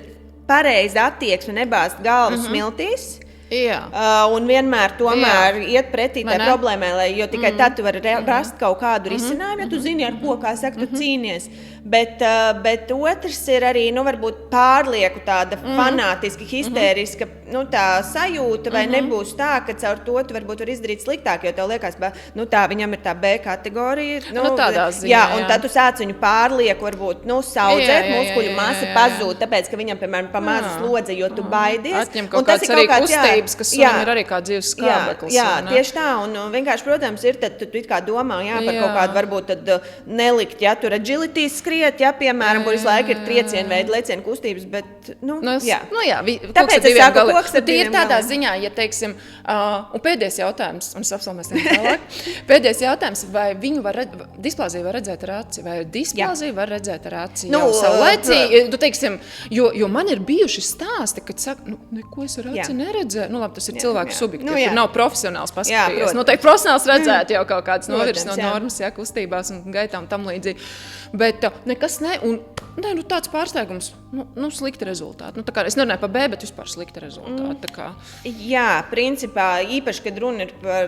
S2: pareizi attieksme nebāzt galvas smiltīs.
S1: Jā.
S2: Un vienmēr tomēr iet pretī tai problēmai, jo tikai tad tu vari rast kaut kādu risinājumu, ja tu zini, ar ko, kā saka, tu cīnies. Bet otrs ir arī, varbūt pārlieku tāda fanātiski, histēriska, tā sajūta, vai nebūs tā, ka caur to tu varbūt var izdarīt sliktāk, jo tev liekas, tā viņam ir tā B kategorija.
S1: Tādā ziņā,
S2: jā, un tad tu sāc viņu pārlieku, varbūt, saudzēt, muskuļu masa pazūd, tāpēc, ka viņam, piemēram, pa mazu slodzi, jo tu baidies.
S1: Atņem kaut kāds arī kustības, kas sunim ir arī kā dzīves skābeklis.
S2: Jā, tieši tā, un vienkārši, protams, ir, tad tu it kā domā, par kaut kādu varbūt tad nelikt, ja tur agility skriet, piemēram, kur visu laiku ir triecienu veidu, lecienu kustības, bet, tāpēc es saku, koks ar
S1: diviem galiem. Tādā ziņā, ja teiksim, un pēdējais jautājums, un es apsalmēsim tālāk, pēdējais jautājums, vai viņu displāziju var redzēt ar aci, vai displāziju var redzēt ar aci jau saulēcīgi, teiksim, jo man ir bijuši stāsti, kad saka, neko es ar aci neredzēju, labi, tas ir cilvēku subjektīvi, tur nav profesionāls paskatījies. Noteikti profesionāls redzētu jau kaut kādas novirs no normas, kustībās un gaitām tam līdzīgi. Bet nekas tāds pārsteigums, slikti rezultāti. Es nerunāju par B, bet vispār slikti rezultāti.
S2: Jā, principā, īpaši, kad runa ir par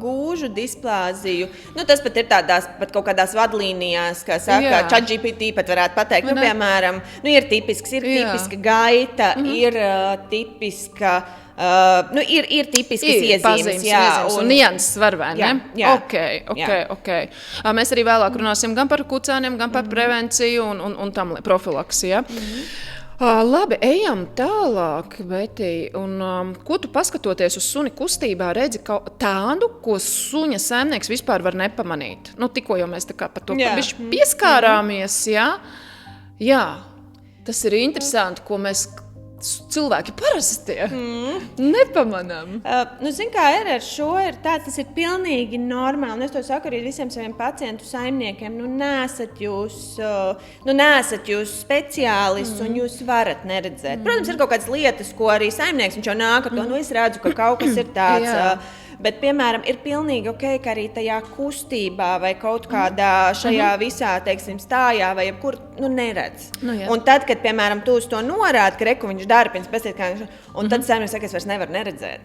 S2: gūžu displāziju, tas pat ir pat kaut kādās vadlīnijās, kā saka, ChatGPT pat varētu pateikt, piemēram, ir tipiska gaita, ir tipiska ir tipiskas iezīmes,
S1: un nianses var, vai ne?
S2: Jā.
S1: Okay. Mēs arī vēlāk runāsim gan par kucēniem, gan par prevenciju un tam profilaksi, ja? Labi, ejam tālāk, Betī. Ko tu paskatoties uz suni kustībā redzi tādu, ko suņa saimnieks vispār var nepamanīt? Tikko jau mēs tā kā par to pieskārāmies, jā. Tas ir interesanti, ko mēs cilvēki parastie nepamanām.
S2: Zin kā ir ar šo, tas ir pilnīgi normāli. Un es to saku arī visiem saviem pacientu saimniekiem. Nesat jūs speciālists un jūs varat neredzēt. Protams, ir kaut kādas lietas, ko arī saimnieks, viņš jau nāk ar to, es redzu, ka kaut kas ir tāds. Bet, piemēram, ir pilnīgi ok, ka arī tajā kustībā vai kaut kādā šajā visā, teiksim, stājā vai jebkur, neredz. Un tad, kad, piemēram, tu uz to norādi, ka reku viņš dara pirms pēc un tad saimnieks saka, es vairs nevaru neredzēt.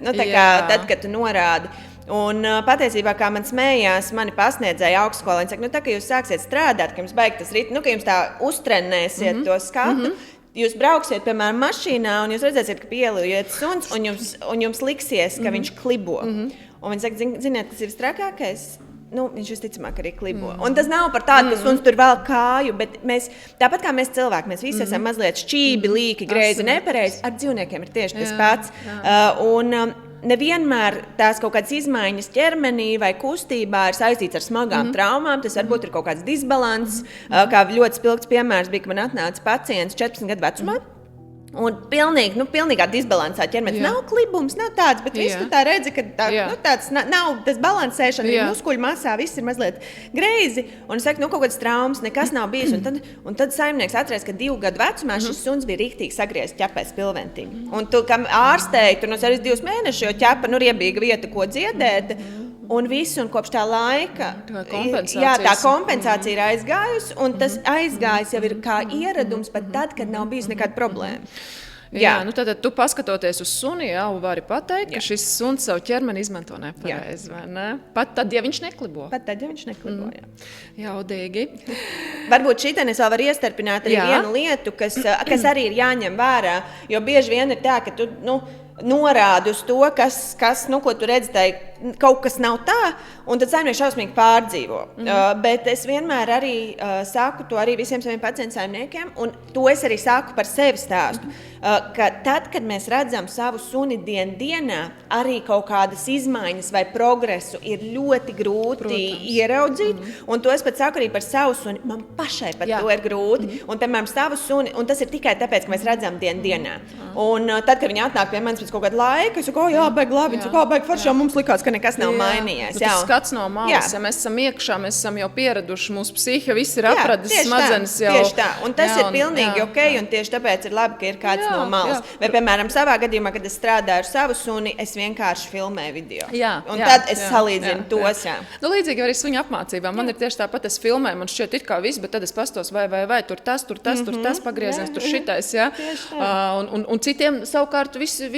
S2: Tad, kad tu norādi. Un patiesībā, kā man smējās, mani pasniedzēja augstskolā, viņi saka, tā, ka jūs sāksiet strādāt, ka jums baig tas rit, ka jums tā uztrenēsiet to skatu, jūs brauksiet, piemēram, mašīnā, un jūs redzēsiet, ka pieliet suns, un jums liksies, ka viņš klibo. Un viņi saka, ziniet, kas ir strakākais? Viņš visticamāk arī klibo. Un tas nav par tādu, ka suns tur vēl kāju, bet tāpat kā mēs cilvēki, mēs visi esam mazliet šķībi, līki, greizi, nepareizi, ar dzīvniekiem ir tieši tas pats. Nevienmēr tās kaut kādas izmaiņas ķermenī vai kustībā ir saistīts ar smagām traumām. Tas varbūt ir kaut kāds disbalanss. Kā ļoti spilgts piemērs bija, ka man atnāca pacients 14 gadu vecumā. Un pilnīgā disbalansā ķermenis nav klibums, nav tāds, bet viss tu tā redzi, ka tāds nav tas balansēšana, muskuļu masā viss ir mazliet greizi, un es saku, kaut kāds traumas, nekas nav bijis, un tad saimnieks atreiz, ka 2 gadu vecumā šis suns bija riktīgi sagriezts ķepēs pilventiņu. Un tu, kam ārstēji, tur arī 2 mēnešus, jo ķepa, riebīga vieta, ko dziedēt, un viss, un kopš tā laika tā kompensācija ir aizgājusi, un tas aizgājis jau ir kā ieradums pat tad, kad nav bijis nekāda problēma.
S1: Tad tu paskatoties uz suni, jau vari pateikt, ka šis suns savu ķermeni izmanto nepareizi, vai ne? Pat tad, ja viņš neklibo. Jā. Jaudīgi.
S2: Varbūt šitien es vēl varu iestarpināt arī vienu lietu, kas arī ir jāņem vērā, jo bieži vien ir tā, ka tu, norādi uz to, ko tu redzi, tai kaut kas nav tā, un tad saimnieks šausmīgi pārdzīvo. Bet es vienmēr arī saku to arī visiem saviem pacientu saimniekiem, un to es arī saku par sevi stāstu, ka tad, kad mēs redzam savu suni dienā, arī kaut kādas izmaiņas vai progresu ir ļoti grūti ieraudzīt, un to es pat saku arī par savu suni, man pašai pat to ir grūti, un, piemēram, savu suni, un tas ir tikai tāpēc, ka mēs redzam dienā. Un tad, kad viņi atnāk pie manis pēc kaut kāda laika, es saku, baigi labi, viņi saka, baigi forši, jau mums likās, ka ka nekas nav mainījies.
S1: Tas skats no malas, ja mēs esam iekšā, mēs esam jau pieraduši, mūsu psihe, viss ir apradis, smadzenes jau.
S2: Tieši tā, un tas ir pilnīgi ok, un tieši tāpēc ir labi, ka ir kāds no malas. Vai, piemēram, savā gadījumā, kad es strādāju ar savu suni, es vienkārši filmēju video. Un tad es salīdzinu tos.
S1: Nu, līdzīgi arī suņu apmācībām. Man ir tieši tāpat, es filmēju, man šķiet it kā viss, bet tad es pastos, vai, tur tas, pagrieziens, tur šitais, un citiem savukārt visu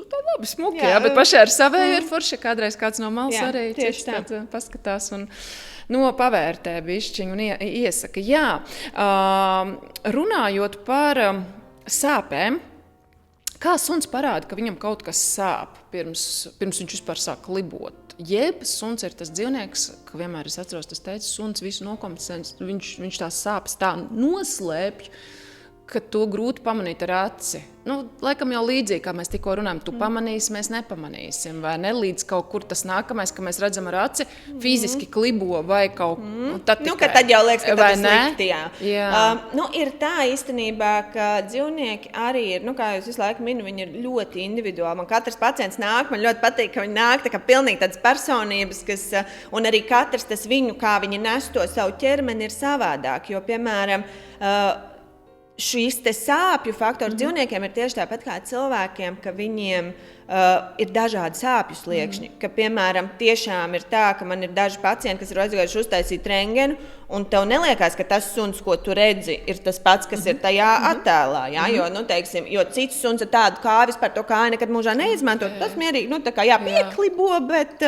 S1: tā labi smuki, bet pašai ar savēju ir forši, kādreiz kāds no malas arī paskatās un pavērtē bišķiņu un iesaka. Runājot par sāpēm, kā suns parāda, ka viņam kaut kas sāp, pirms viņš vispār sāk libot? Jeb suns ir tas dzīvnieks, ka vienmēr es atceros, tas teica, suns visu nokompensēs, viņš tās sāpes tā noslēpj, ka to grūti pamanīt ar aci. Laikam jau līdzīgi, kā mēs tikko runājam, tu pamanīsi, mēs nepamanīsim, vai ne? Līdz kaut kur tas nākamais, ka mēs redzam ar aci, fiziski klibo vai kaut tad tikai.
S2: Ka tad jau liekas, ka tas ir slikti, ir tā īstenībā, ka dzīvnieki arī ir, kā jūs visu laiku minu, viņi ir ļoti individuāli. Man katrs pacients nāk, man ļoti patīk, ka viņi nāk tā kā pilnīgi tādas personības, un arī katrs tas viņu, kā viņi nes to savu ķermeni, ir savādāk, jo, piemēram, šīs te sāpju faktors dzīvniekiem ir tieši tāpat kā cilvēkiem, ka viņiem ir dažādi sāpju sliekšņi. Ka, piemēram, tiešām ir tā, ka man ir daži pacienti, kas ir aizgājuši uztaisīt rentgenu, un tev neliekās, ka tas suns, ko tu redzi, ir tas pats, kas ir tajā attēlā. Jo, jo cits suns ar tādu kāju vispār to kāju nekad mūžā neizmanto. Tas mierīgi, pieklibo, bet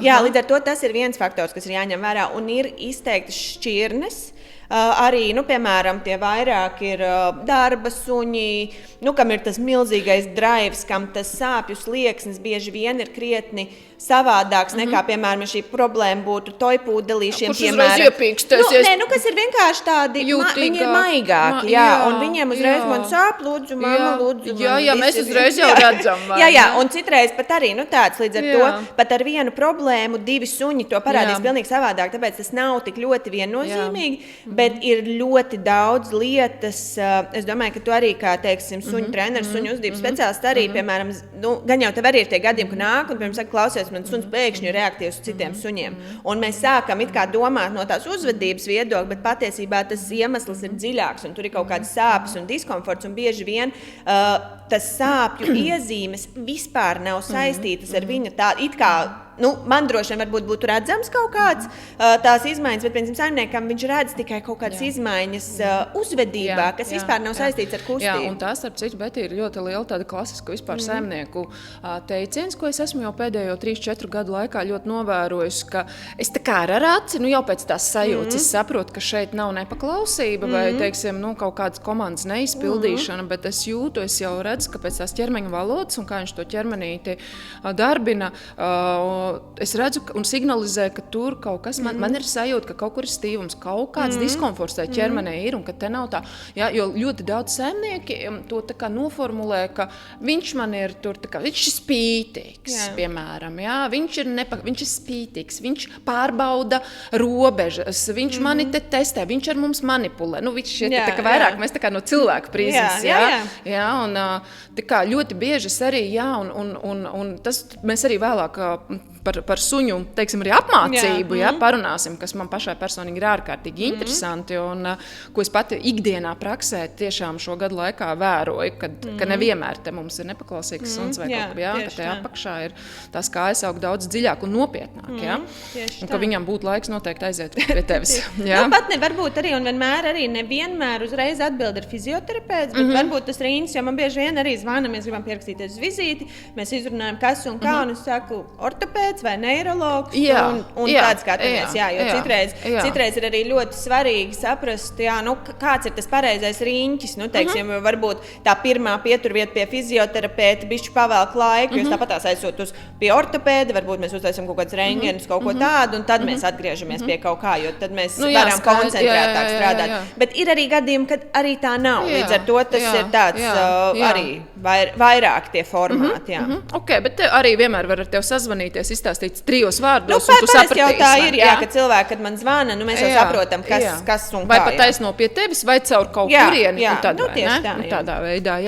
S2: līdz ar to tas ir viens faktors, kas ir jāņem vērā, un ir izteiktas šķirnes. Arī, piemēram, tie vairāk ir darba suņi, kam ir tas milzīgais drives, kam tas sāpju slieksnis bieži vien ir krietni savādāks nekā, piemēram, šī problēma būtu toipūdelīšiem, piemēram.
S1: Kurš uzreiz iepīkstēsies?
S2: Kas ir vienkārši tādi, viņi ir maigāki, un viņiem uzreiz man sāp, lūdzu, mamma, lūdzu.
S1: Jā, mēs uzreiz jau redzam.
S2: Un citreiz pat arī, tāds līdz ar to, pat ar vienu problēmu, divi suņi to parādīs pilnīgi savādāk, tāpēc tas nav tik ļoti viennozīmīgi, bet ir ļoti daudz lietas. Es domāju, ka tu arī, kā, teiksim, suņu treneris, suņu uzvedības speciālists arī, piemēram, gan jau tev arī ir tie gadījumi, ka nāk un, pirms saka, klausies, man suns pēkšņi ir reaktīvs uz citiem suņiem. Un mēs sākam it kā domāt no tās uzvedības viedokļa, bet patiesībā tas iemesls ir dziļāks, un tur ir kaut kādas sāpes un diskomforts, un bieži vien tas sāpju iezīmes vispār nav saistītas ar viņa tādu, it kā, man droši vien varbūt būtu redzams kaut kāds tās izmaiņas, bet, piemēram, saimniekam viņš redz tikai kaut kādas izmaiņas uzvedībā, kas vispār nav saistīts ar kustību.
S1: Un tā, starp citu, Betī, ir ļoti liela tāda klasiska vispār saimnieku teiciens, ko es esmu jau pēdējo 3-4 gadu laikā ļoti novērojusi, ka es tā kā ar aci, jau pēc tās sajūtas, es saprotu, ka šeit nav nepaklausība vai, teiksim, kaut kādas komandas neizpildīšana, bet es jūtu, es jau redzu, ka pēc tās ķermeņa valodas un kā viņš to ķermenīti darbina, es redzu un signalizēju, ka tur kaut kas, man ir sajūta, ka kaut kur ir stīvums, kaut kāds diskomforts tajā ķermenī ir, un ka te nav tā, jo ļoti daudz saimnieki to tā kā noformulē, ka viņš man ir tur, tā kā, viņš ir spītīgs, piemēram, viņš ir spītīgs, viņš pārbauda robežas, viņš mani te testē, viņš ar mums manipulē, viņš šeit tā kā vairāk, mēs tā kā no cilvēku prizmas, un tā kā ļoti bieži arī, un tas mēs arī vēlāk par suņu, teiksim, arī apmācību, parunāsim, kas man pašai personīgi ir ārkārtīgi interesanti, un ko es pati ikdienā praksē tiešām šo gadu laikā vēroju, ka nevienmēr te mums ir nepaklausīgs suns vai kaut kā, ka te apakšā ir tās kājas aug daudz dziļāk un nopietnāk, un ka viņam būtu laiks noteikti aiziet pie tevis.
S2: Pat varbūt arī, un nevienmēr uzreiz atbild ir fizioterapeits, bet varbūt tas rīns, jo man bieži vien arī zvana, mēs gribam pierakstīties uz vizīti, mēs izrunājam, kas un kā, un es saku, ortopēds vai neirologs, un tāds skatāmies, jo citreiz ir arī ļoti svarīgi saprast, kāds ir tas pareizais riņķis, teiksim, varbūt tā pirmā pieturvieta pie fizioterapeita bišķi pavēlk laiku, jūs tāpatās aizsūt pie ortopēda, varbūt mēs uztaisam kaut kāds rentgenus, kaut ko tādu, un tad mēs atgriežamies pie kaut kā, jo tad mēs varam koncentrētāk strādāt. Bet ir arī gadījumi, kad arī tā nav, līdz ar to tas ir tāds arī vairāk tie formāti,
S1: Ok, bet arī vienmēr var ar tevi sazvanīties, izstāstīts 3 vārdos, un tu
S2: sapratīsi.
S1: Jau
S2: tā ir, ka cilvēki, kad man zvana, mēs jau saprotam, kas un
S1: vai
S2: kā.
S1: Vai pat taisno pie tevis, vai caur kaut kurieni. Tādā veidā,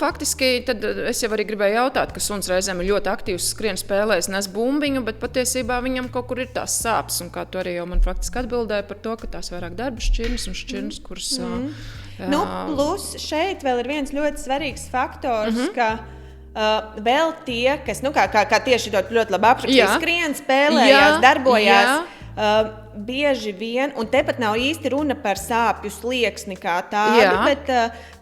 S1: faktiski tad es jau arī gribēju jautāt, ka suns reizēm ir ļoti aktīvs, skrien spēlēs, nes bumbiņu, bet patiesībā viņam kaut kur ir tās sāpes, un kā tu arī jau man faktiski atbildēji par to, ka tās vairāk darba šķirnes un šķirnes, kuras...
S2: Plus šeit vēl ir viens ļoti svarīgs faktors, ka vēl tie, kas, kā tieši ļoti labi aprakstīja, skrien, spēlējās, darbojās, bieži vien, un tepat nav īsti runa par sāpju slieksni kā tādu, bet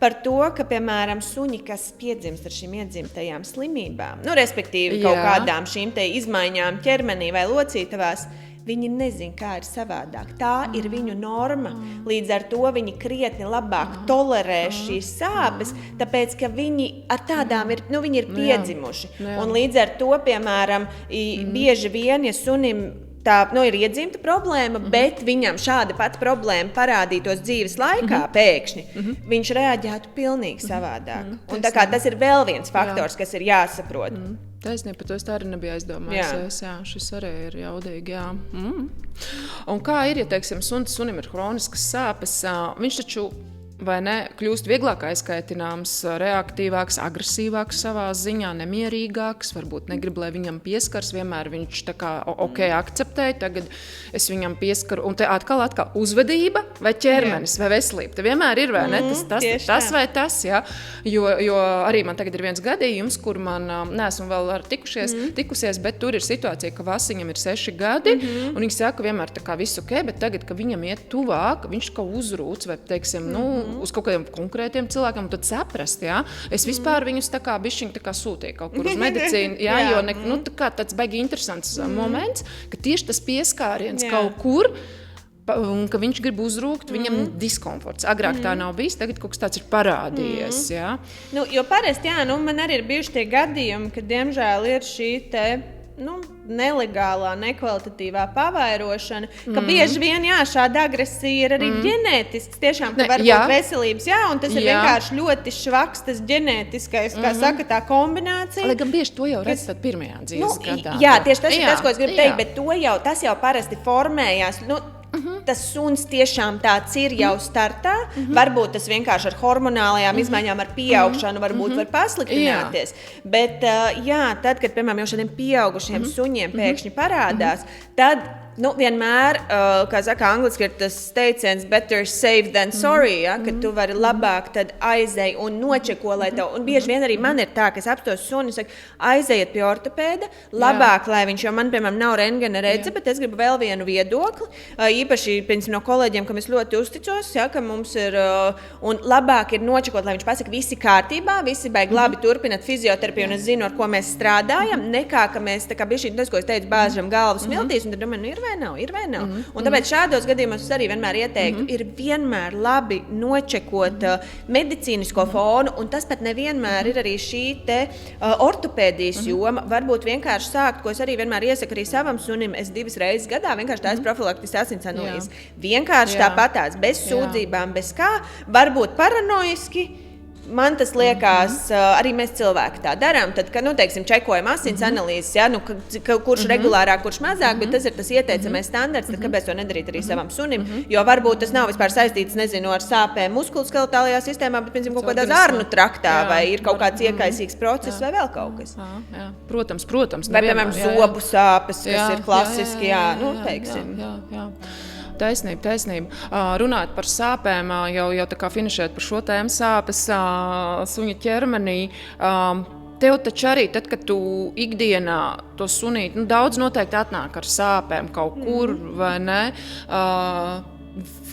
S2: par to, ka, piemēram, suņi, kas piedzimst ar šīm iedzimtajām slimībām, respektīvi kaut kādām šīm te izmaiņām ķermenī vai locītavās, viņi nezin, kā ir savādāk. Tā ir viņu norma. Līdz ar to viņi krietni labāk tolerē šīs sāpes, tāpēc, ka viņi ar tādām ir, viņi ir piedzimuši. Un līdz ar to, piemēram, bieži vien, ja sunim tā ir iedzimta problēma, bet viņam šāda pati problēma parādītos dzīves laikā pēkšņi, viņš reaģētu pilnīgi savādāk. Un tā kā tas ir vēl viens faktors, kas ir jāsaprot.
S1: Taisnība, par to es tā arī nebiju aizdomājusies. Jā, šis arī ir jaudīgi, jā. Un kā ir, ja, teiksim, sunim ir hroniskas sāpes, viņš taču, vai ne, kļūst vieglāk aizkaitināms, reaktīvāks, agresīvāks savā ziņā, nemierīgāks, varbūt negrib, lai viņam pieskars, vienmēr viņš tā kā akceptēja, tagad es viņam pieskaru, un te atkal uzvedība vai ķermenis vai veselība, te vienmēr ir, vai ne, tas vai tas, jā, jo arī man tagad ir viens gadījums, kur man neesmu vēl tikusies, bet tur ir situācija, ka Vasiņam ir 6 gadi, un viņi saka vienmēr tā kā visu bet tagad, ka viņam iet tuvāk, viņš kā uzrūc, vai, teiksim, uz kaut kādiem konkrētiem cilvēkiem, un tad saprast, jā. Es vispār viņus tā kā bišķiņ tā kā sūtīju kaut kur uz medicīnu, jā, jo tā kā tāds baigi interesants moments, ka tieši tas pieskāriens kaut kur, un ka viņš grib uzrūkt, viņam diskomforts. Agrāk tā nav bijis, tagad kaut kas tāds ir parādījies, jā.
S2: Jo parasti, man arī ir bijuši tie gadījumi, ka, diemžēl, ir šī te nelegālā, nekvalitatīvā pavairošana, ka bieži vien, šāda agresija ir arī ģenētisks, tiešām, ka var būt veselības, un tas ir vienkārši ļoti švaks, tas ģenētiskais, kā saka, tā kombinācija.
S1: Lai gan bieži to jau redz tad pirmajā dzīves gadā.
S2: Jā, tieši tas ir tas, ko es gribu teikt, bet tas jau parasti formējās, tas suns tiešām tāds ir jau startā, varbūt tas vienkārši ar hormonālajām izmaiņām, ar pieaugšanu varbūt var pasliktināties, bet tad, kad, piemēram, jau šādiem pieaugušiem suņiem pēkšņi parādās, tad vienmēr, kā saka angliski, ir tas teiciens better safe than sorry, ka tu vari labāk tad aizej un nočeko, lai tev, un bieži vien arī man ir tā, ka es apstos suni, saku, aizejiet pie ortopēda, labāk, lai viņš, jo man, piemēram, nav rentgena redze, bet es gribu vēl vienu viedokli, īpaši, piemēram, no kolēģiem, kam es ļoti uzticos, ka mums ir, un labāk ir nočekot, lai viņš pasaka, visi kārtībā, visi baigi labi turpināt fizioterapiju, un es zinu, ar ko mēs strādājam, nekā, ka mēs, tā kā bišķi, tas, ko es teicu, bāžam galvas miltīs, un tad domāju, ir vai nav. Un tāpēc šādos gadījumos es arī vienmēr ieteiktu, ir vienmēr labi nočekot medicīnisko fonu, un tas pat nevienmēr ir arī šī te ortopēdijas joma. Varbūt vienkārši sākt, ko es arī vienmēr iesaku arī savam sunim, es 2 reizes gadā vienkārši tās profilaktiskas asins analīzes. Vienkārši tāpatās, bez sūdzībām, bez kā, varbūt paranoiski. Man tas liekas, arī mēs cilvēki tā darām, tad, kad, teiksim, čekojam asins analīzes, kurš regulārāk, kurš mazāk, bet tas ir tas ieteicamais standarts, tad kāpēc to nedarīt arī savam sunim, jo varbūt tas nav vispār saistīts, nezinu, ar sāpēm muskuloskeletālajā sistēmā, bet, piemēram, kaut kādā zarnu traktā, vai ir kaut kāds iekaisīgs process, vai vēl kaut kas.
S1: Protams.
S2: Vai, piemēram, zobu sāpes, kas ir klasiski, teiksim.
S1: Taisnība. Runāt par sāpēm, jau tā kā finišēt par šo tēmu sāpes suņa ķermenī. Tev taču arī, tad, kad tu ikdienā to sunīti, daudz noteikti atnāk ar sāpēm kaut kur, vai ne?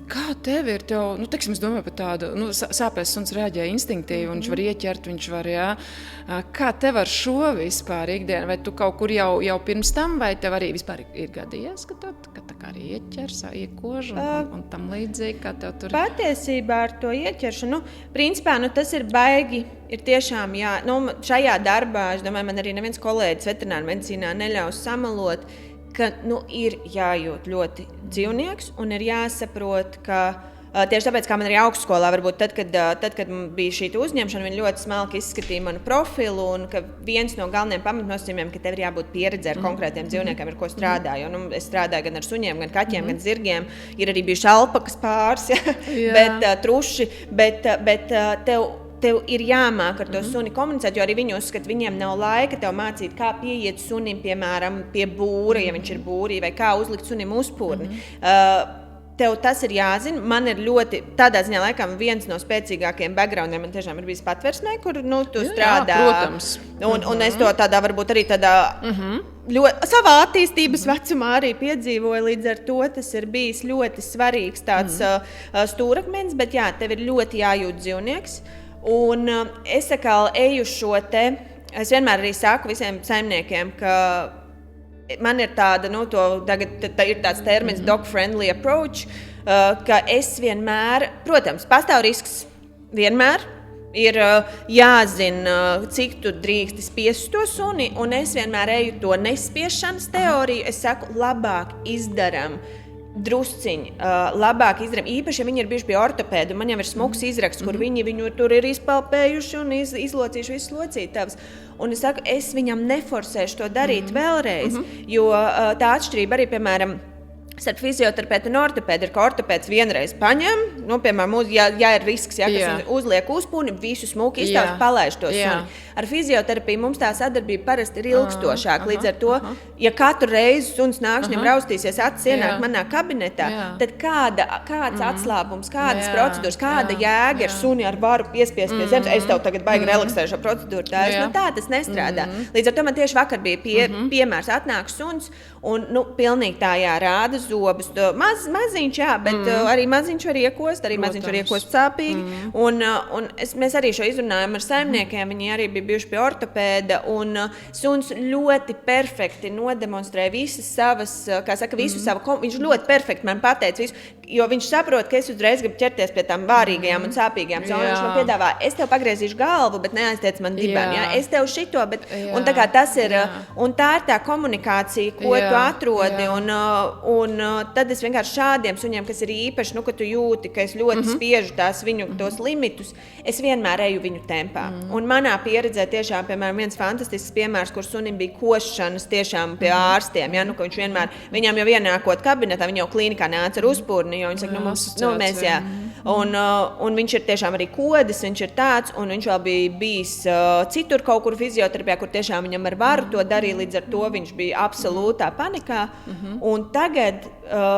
S1: Kā tev ir? Teiksim, es domāju par tādu, sāpēs suns reaģē instinktīvi, un viņš var ieķert, viņš var, Kā tev ar šo vispār ikdienu? Vai tu kaut kur jau pirms tam, vai tev arī vispār ir gadījies, ka tā kā arī ieķers, iekož un tam līdzīgi, kā tev tur?
S2: Patiesībā ar to ieķeršanu, principā, tas ir baigi, ir tiešām, šajā darbā, es domāju, man arī neviens kolēģis veterināru medicīnā neļaus samalot, ka ir jājūt ļoti dzīvnieks un ir jāsaprot, ka Tieši tāpēc, kā man arī augstskolā, varbūt tad, kad bija šī uzņemšana, viņi ļoti smalki izskatīja manu profilu, un ka viens no galvenajiem pamatnosacījumiem, ka tev ir jābūt pieredzē ar konkrētiem dzīvniekiem, ar ko strādāju. Un, es strādāju gan ar suņiem, gan kaķiem, gan zirgiem. Ir arī bijuši alpakas pāris, bet truši, bet tev ir jāmāk ar to suni komunicēt, jo arī viņi uzskata, viņiem nav laika tev mācīt, kā pieiet sunim, piemēram, pie būra, ja viņš ir būrī, vai kā uzlikt sunim uzpūrni. Tev tas ir jāzina. Man ir ļoti, tādā ziņā, laikam, viens no spēcīgākajiem backgroundiem, man tiešām ir bijis patversmē, kur tu strādā.
S1: Jā, protams.
S2: Un es to tādā, varbūt arī tādā ļoti, savā attīstības vecumā arī piedzīvoju, līdz ar to tas ir bijis ļoti svarīgs tāds stūrakmenis, bet jā, tev ir ļoti jājūt dzīvnieks. Un es atkal eju šo te, es vienmēr arī saku visiem saimniekiem, ka man ir tāda, tagad ir tāds termins dog-friendly approach, ka es vienmēr, protams, pastāv risks vienmēr, ir jāzina, cik tu drīksti spiest to suni, un es vienmēr eju to nespiešanas teoriju, es saku, labāk izdaram, drusciņi, labāk izdarām. Īpaši, ja viņi ir bijuši pie ortopēda, man jau ir smuks izraksts, kur viņi viņu tur ir izpalpējuši un izlocījuši visu locītavas. Un es saku, es viņam neforsēšu to darīt vēlreiz, jo tā atšķirība arī, piemēram, starp fizioterapeitu un ortopēdu ir, ka ortopēds vienreiz paņem, piemēram, ja ir risks, kas uzliek uzpūni, visu smuki izstāst, palaiž to suni. Ar fizioterapiju mums tā sadarbība parasti ir ilgstošāka. Līdz ar to, ja katru reizi suns nāks viņam raustīsies, acis ienāk manā kabinetā, tad kāds atslābums, kādas procedūras, kāda jēga ir suni ar varu piespiest pie zemes, es tev tagad baigi relaksēšu procedūru, tā tas nestrādā. Līdz ar to man tieši vakar bija piemērs, atnāk suns un pilnīgi tā rāda zobus. Maziņš, bet arī maziņš var iekost, maziņš var iekost sāpīgi. Un mēs arī šo izrunājam ar saimniekiem, viņi arī bija bijuši pie ortopēda, un suns ļoti perfekti nodemonstrēja visas savas, visu savu, viņš ļoti perfekti man pateica visu, jo viņš saprot, ka es uzreiz gribu ķerties pie tām vārīgajām un sāpīgajām zonām. Viņš man piedāvā, es tev pagriezīšu galvu, bet neaiztiec man dibām, es tev šito, un tā kā tas ir, un tā ir tā komunikācija, ko tu atrodi, un tad es vienkārši šādiem suņiem, kas ir īpaši, ka tu jūti, ka es ļoti spiežu tos limitus, es vienmēr eju viņu tempā. Un manā pieredzē tiešām, piemēram, viens fantastisks piemērs, kur sunim bija košanas tiešām pie ārstiem, ka viņš vienmēr, viņam jau ienākot kabinetā, viņa jau klīnikā nāca ar uzpūrni, jo viņš saka, mēs, un viņš ir tiešām arī kodis, viņš ir tāds, un viņš vēl bija bijis citur kaut kur fizioterapijā, kur tiešām viņam ar varu to darīja, līdz ar to viņš bija absolūtā panikā, un tagad,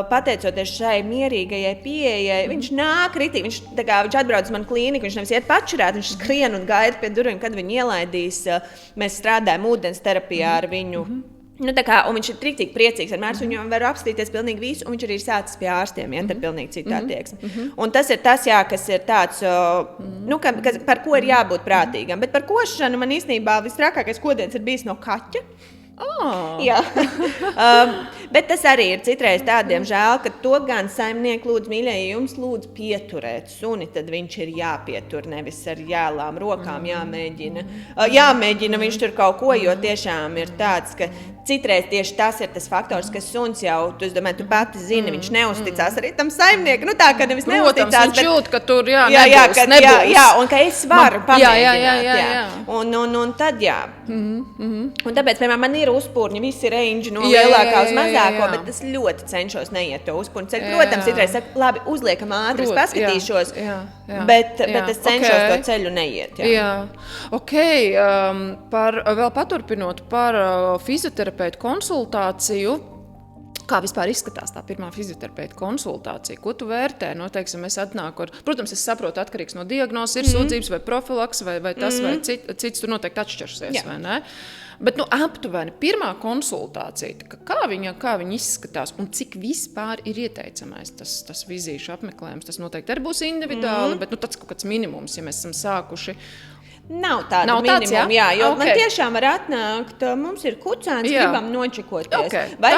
S2: pateicoties šai mierīgajai pieejai, viņš nāk ritīgi, viņš atbrauc uz manu klīniku, viņš nevis iet pačurēt, viņš skrien un gaida pie durvīm, kad viņi ielaidīs. Mēs strādājam ūdens terapijā ar viņu. Un viņš ir riktīgi priecīgs, ar mērs viņam var apstīties pilnīgi visu, un viņš arī ir sācis pie ārstiem, ar pilnīgi citu attieksmi. Un tas ir tas, kas ir tāds, par ko ir jābūt prātīgam. Bet par košanu man īstenībā visstrakākais kodiens ir bijis no kaķa. Jā. Bet tas arī ir citreiz tādiem žēl, ka to gan saimnieki lūdzu, mīļie, ja jums lūdzu pieturēt suni, tad viņš ir jāpietur, nevis ar jālām rokām jāmēģina. Jāmēģina viņš tur kaut ko, jo tiešām ir tāds, ka citreiz tieši tas ir tas faktors, ka suns jau, tu pati zini, viņš neusticās arī tam saimniekam. Tā, ka nevis neusticās,
S1: bet viņš jūt, ka tur nebūs.
S2: Jā, un ka es varu pamēģināt. Un tad Un tāpēc, piemēram, man ir uzpūrņi, visi range no lielākā uz mazāko, bet es ļoti cenšos neiet to uzpūrņu ceļu. Protams, citreiz saku, labi, uzliekam ātri, es paskatīšos, bet es cenšos to ceļu neiet.
S1: Vēl paturpinot par fizioterapeitu konsultāciju. Kā vispār izskatās tā pirmā fizioterapeita konsultācija? Ko tu vērtē? Teiksim, es atnāku ar, protams, es saprotu, atkarīgs no diagnozes, ir sūdzības vai profilaks, vai tas, vai cits tur noteikti atšķirsies, vai ne? Bet aptuveni pirmā konsultācija, kā viņa izskatās un cik vispār ir ieteicamais tas vizīšu apmeklējums? Tas noteikti arī būs individuāli, bet tas kaut kāds minimums, ja mēs esam sākuši.
S2: Nav tāda minimuma, jo man tiešām var atnākt, mums ir kucēns, gribam nočekoties, vai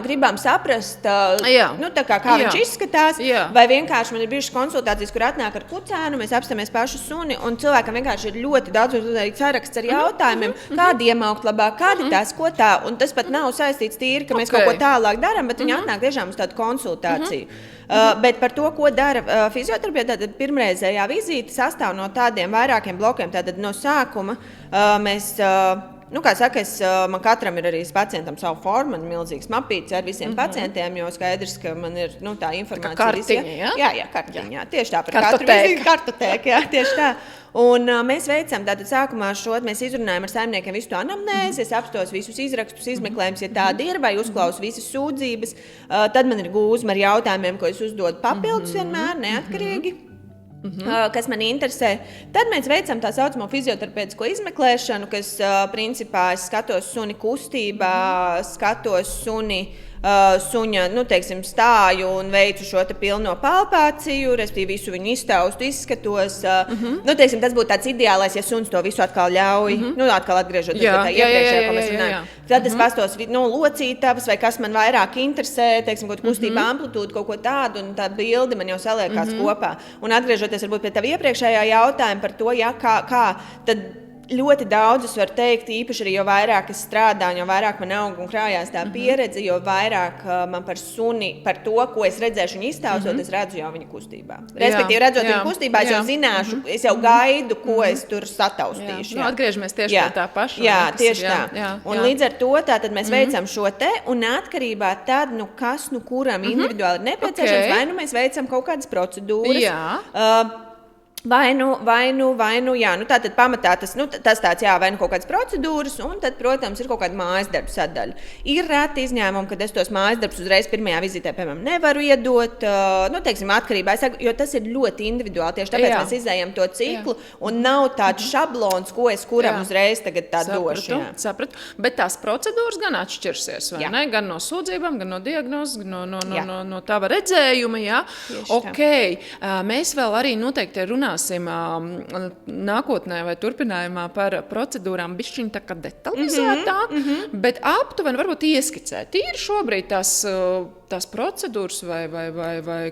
S2: gribam saprast, kā viņš izskatās, vai vienkārši man ir bijušas konsultācijas, kur atnāk ar kucēnu, mēs apstāmies pašu suni, un cilvēkam vienkārši ir ļoti daudz saraksts ar jautājumiem, kādi iemaukt labāk, kādi tās, ko tā, un tas pat nav saistīts tīri, ka mēs kaut ko tālāk darām, bet viņi atnāk tiešām uz tādu konsultāciju.
S3: Bet par to, ko dara fizioterapija, tad pirmreizējā vizīte sastāv no tādiem vairākiem blokiem. Tātad no sākuma mēs... kā saka, man katram ir arī pacientam savu formu, man ir milzīgs mapīts ar visiem pacientiem, jo skaidrs, ka man ir tā informācija.
S1: Kartiņa,
S3: jā, kartiņa, tieši tā, par katru vizīti kartotēku, jā, tieši tā. Un mēs veicam tātad sākumā mēs izrunājam ar saimniekiem visu to anamnēzi, es apstos visus izrakstus, izmeklējums, ja tādi ir, vai uzklausu visas sūdzības, tad man ir gūzma ar jautājumiem, ko es uzdodu papildus vienmēr, neatkarīgi. Kas man interesē. Tad mēs veicam tā saucamo fizioterapeitisko izmeklēšanu, kas principā es skatos suni kustībā, skatos suņa teiksim, stāju un veicu šo pilno palpāciju, respektīvi visu viņu iztaustu, izskatos. Teiksim, tas būtu tāds ideālais, ja suns to visu atkal ļauj, atkal atgriežoties pie tā iepriekšējā, ko mēs runājam. Tad es pastos locītavas, vai kas man vairāk interesē, teiksim, kaut kustība amplitūda, kaut ko tādu, un tā bilde man jau saliekās kopā. Un atgriežoties varbūt pie tā iepriekšējā jautājuma par to, kā tad ļoti daudz es varu teikt, īpaši arī jo vairāk es strādāju, jo vairāk man aug un krājās tā pieredze, jo vairāk man par suni, par to, ko es redzēšu viņu iztaustot, es redzu jau viņu kustībā. Respektīvi, redzot viņu kustībā, es jau zināšu, es jau gaidu, ko es tur sataustīšu.
S1: Atgriežamies tieši pie tā paša.
S3: Jā, tieši tā. Un līdz ar to tātad mēs veicam šo te, un atkarībā tad, kas kuram individuāli ir nepieciešams, vai mēs veicam kaut kādas procedūras. Vai nu, tātad pamatā tas tāds, vai nu kaut kādas procedūras, un tad, protams, ir kaut kāda mājas darbu sadaļa. Ir reti izņēmumi, kad es tos mājas darbus uzreiz pirmajā vizītē, piemēram, nevaru iedot, teiksim, atkarībā, jo tas ir ļoti individuāli, tieši tāpēc mēs izējam to ciklu, un nav tāds šablons, ko es kuram uzreiz tagad tā došu.
S1: Sapratu, bet tās procedūras gan atšķirsies, vai ne? Gan no sūdzībām, gan no diagnozes, no tava redzējuma, jā? Mēs vēl arī noteikti runāsim nākotnē vai turpinājumā par procedūrām bišķiņ tā kā detalizētāk, bet aptuveni varbūt ieskicēt. Ir šobrīd tās procedūras vai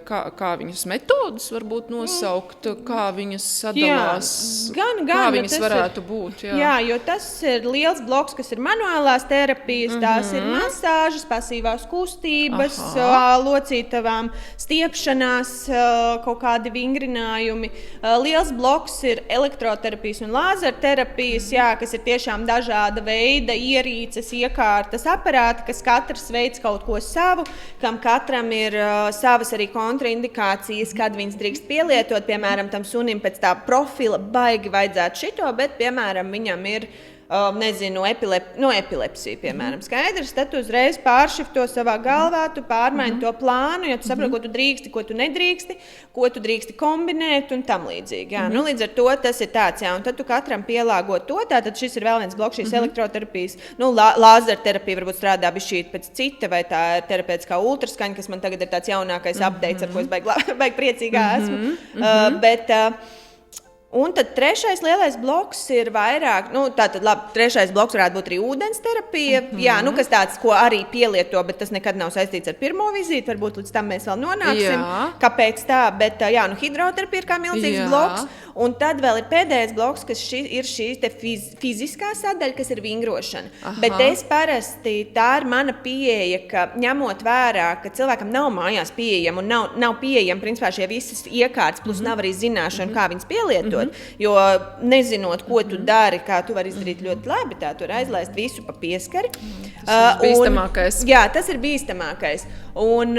S1: kā viņas metodas varbūt nosaukt, kā viņas sadalās, kā viņas varētu būt.
S2: Jā, jo tas ir liels bloks, kas ir manuālās terapijas, tās ir masāžas, pasīvās kustības, locītavām, stiepšanās, kaut kādi vingrinājumi. Liels bloks ir elektroterapijas un lāzerterapijas, kas ir tiešām dažāda veida ierīces, iekārtas, aparāti, kas katrs veids kaut ko savu, kam katram ir savas arī kontraindikācijas, kad viņas drīkst pielietot. Piemēram, tam sunim pēc tā profila baigi vajadzētu šito, bet, piemēram, viņam ir epilepsija, piemēram. Skaidrs, tad tu uzreiz pāršifto savā galvā, tu pārmaini to plānu, jo tu saproti, ko tu drīksti, ko tu nedrīksti, ko tu drīksti kombinēt un tam līdzīgi. Līdz ar to tas ir tāds, un tad tu katram pielāgo to. Tātad šis ir vēl viens bloks, šīs elektroterapijas. Lāzerterapija varbūt strādā bišķīt pēc cita, vai tā ir terapeitiskā ultraskaņa, kas man tagad ir tāds jaunākais updates, ar ko es baigi priecīgā esmu. Un tad trešais lielais bloks ir vairāk, trešais bloks varētu būt arī ūdens terapija, kas tāds, ko arī pielieto, bet tas nekad nav saistīts ar pirmo vizīti, varbūt līdz tam mēs vēl nonāksim, kāpēc tā, bet hidroterapija ir kā milzīgs bloks, un tad vēl ir pēdējais bloks, kas ir šī te fiziskā sadaļa, kas ir vingrošana, bet es parasti, tā ir mana pieeja, ka ņemot vērā, ka cilvēkam nav mājās pieejama un nav pieejama, principā šie visas iekārtas, plus nav arī zināšana, kā viņas pielietot. Jo nezinot, ko tu dari, kā tu vari izdarīt ļoti labi, tā tu vari aizlaist visu pa pieskari.
S1: Tas ir bīstamākais.
S3: Tas ir bīstamākais. Un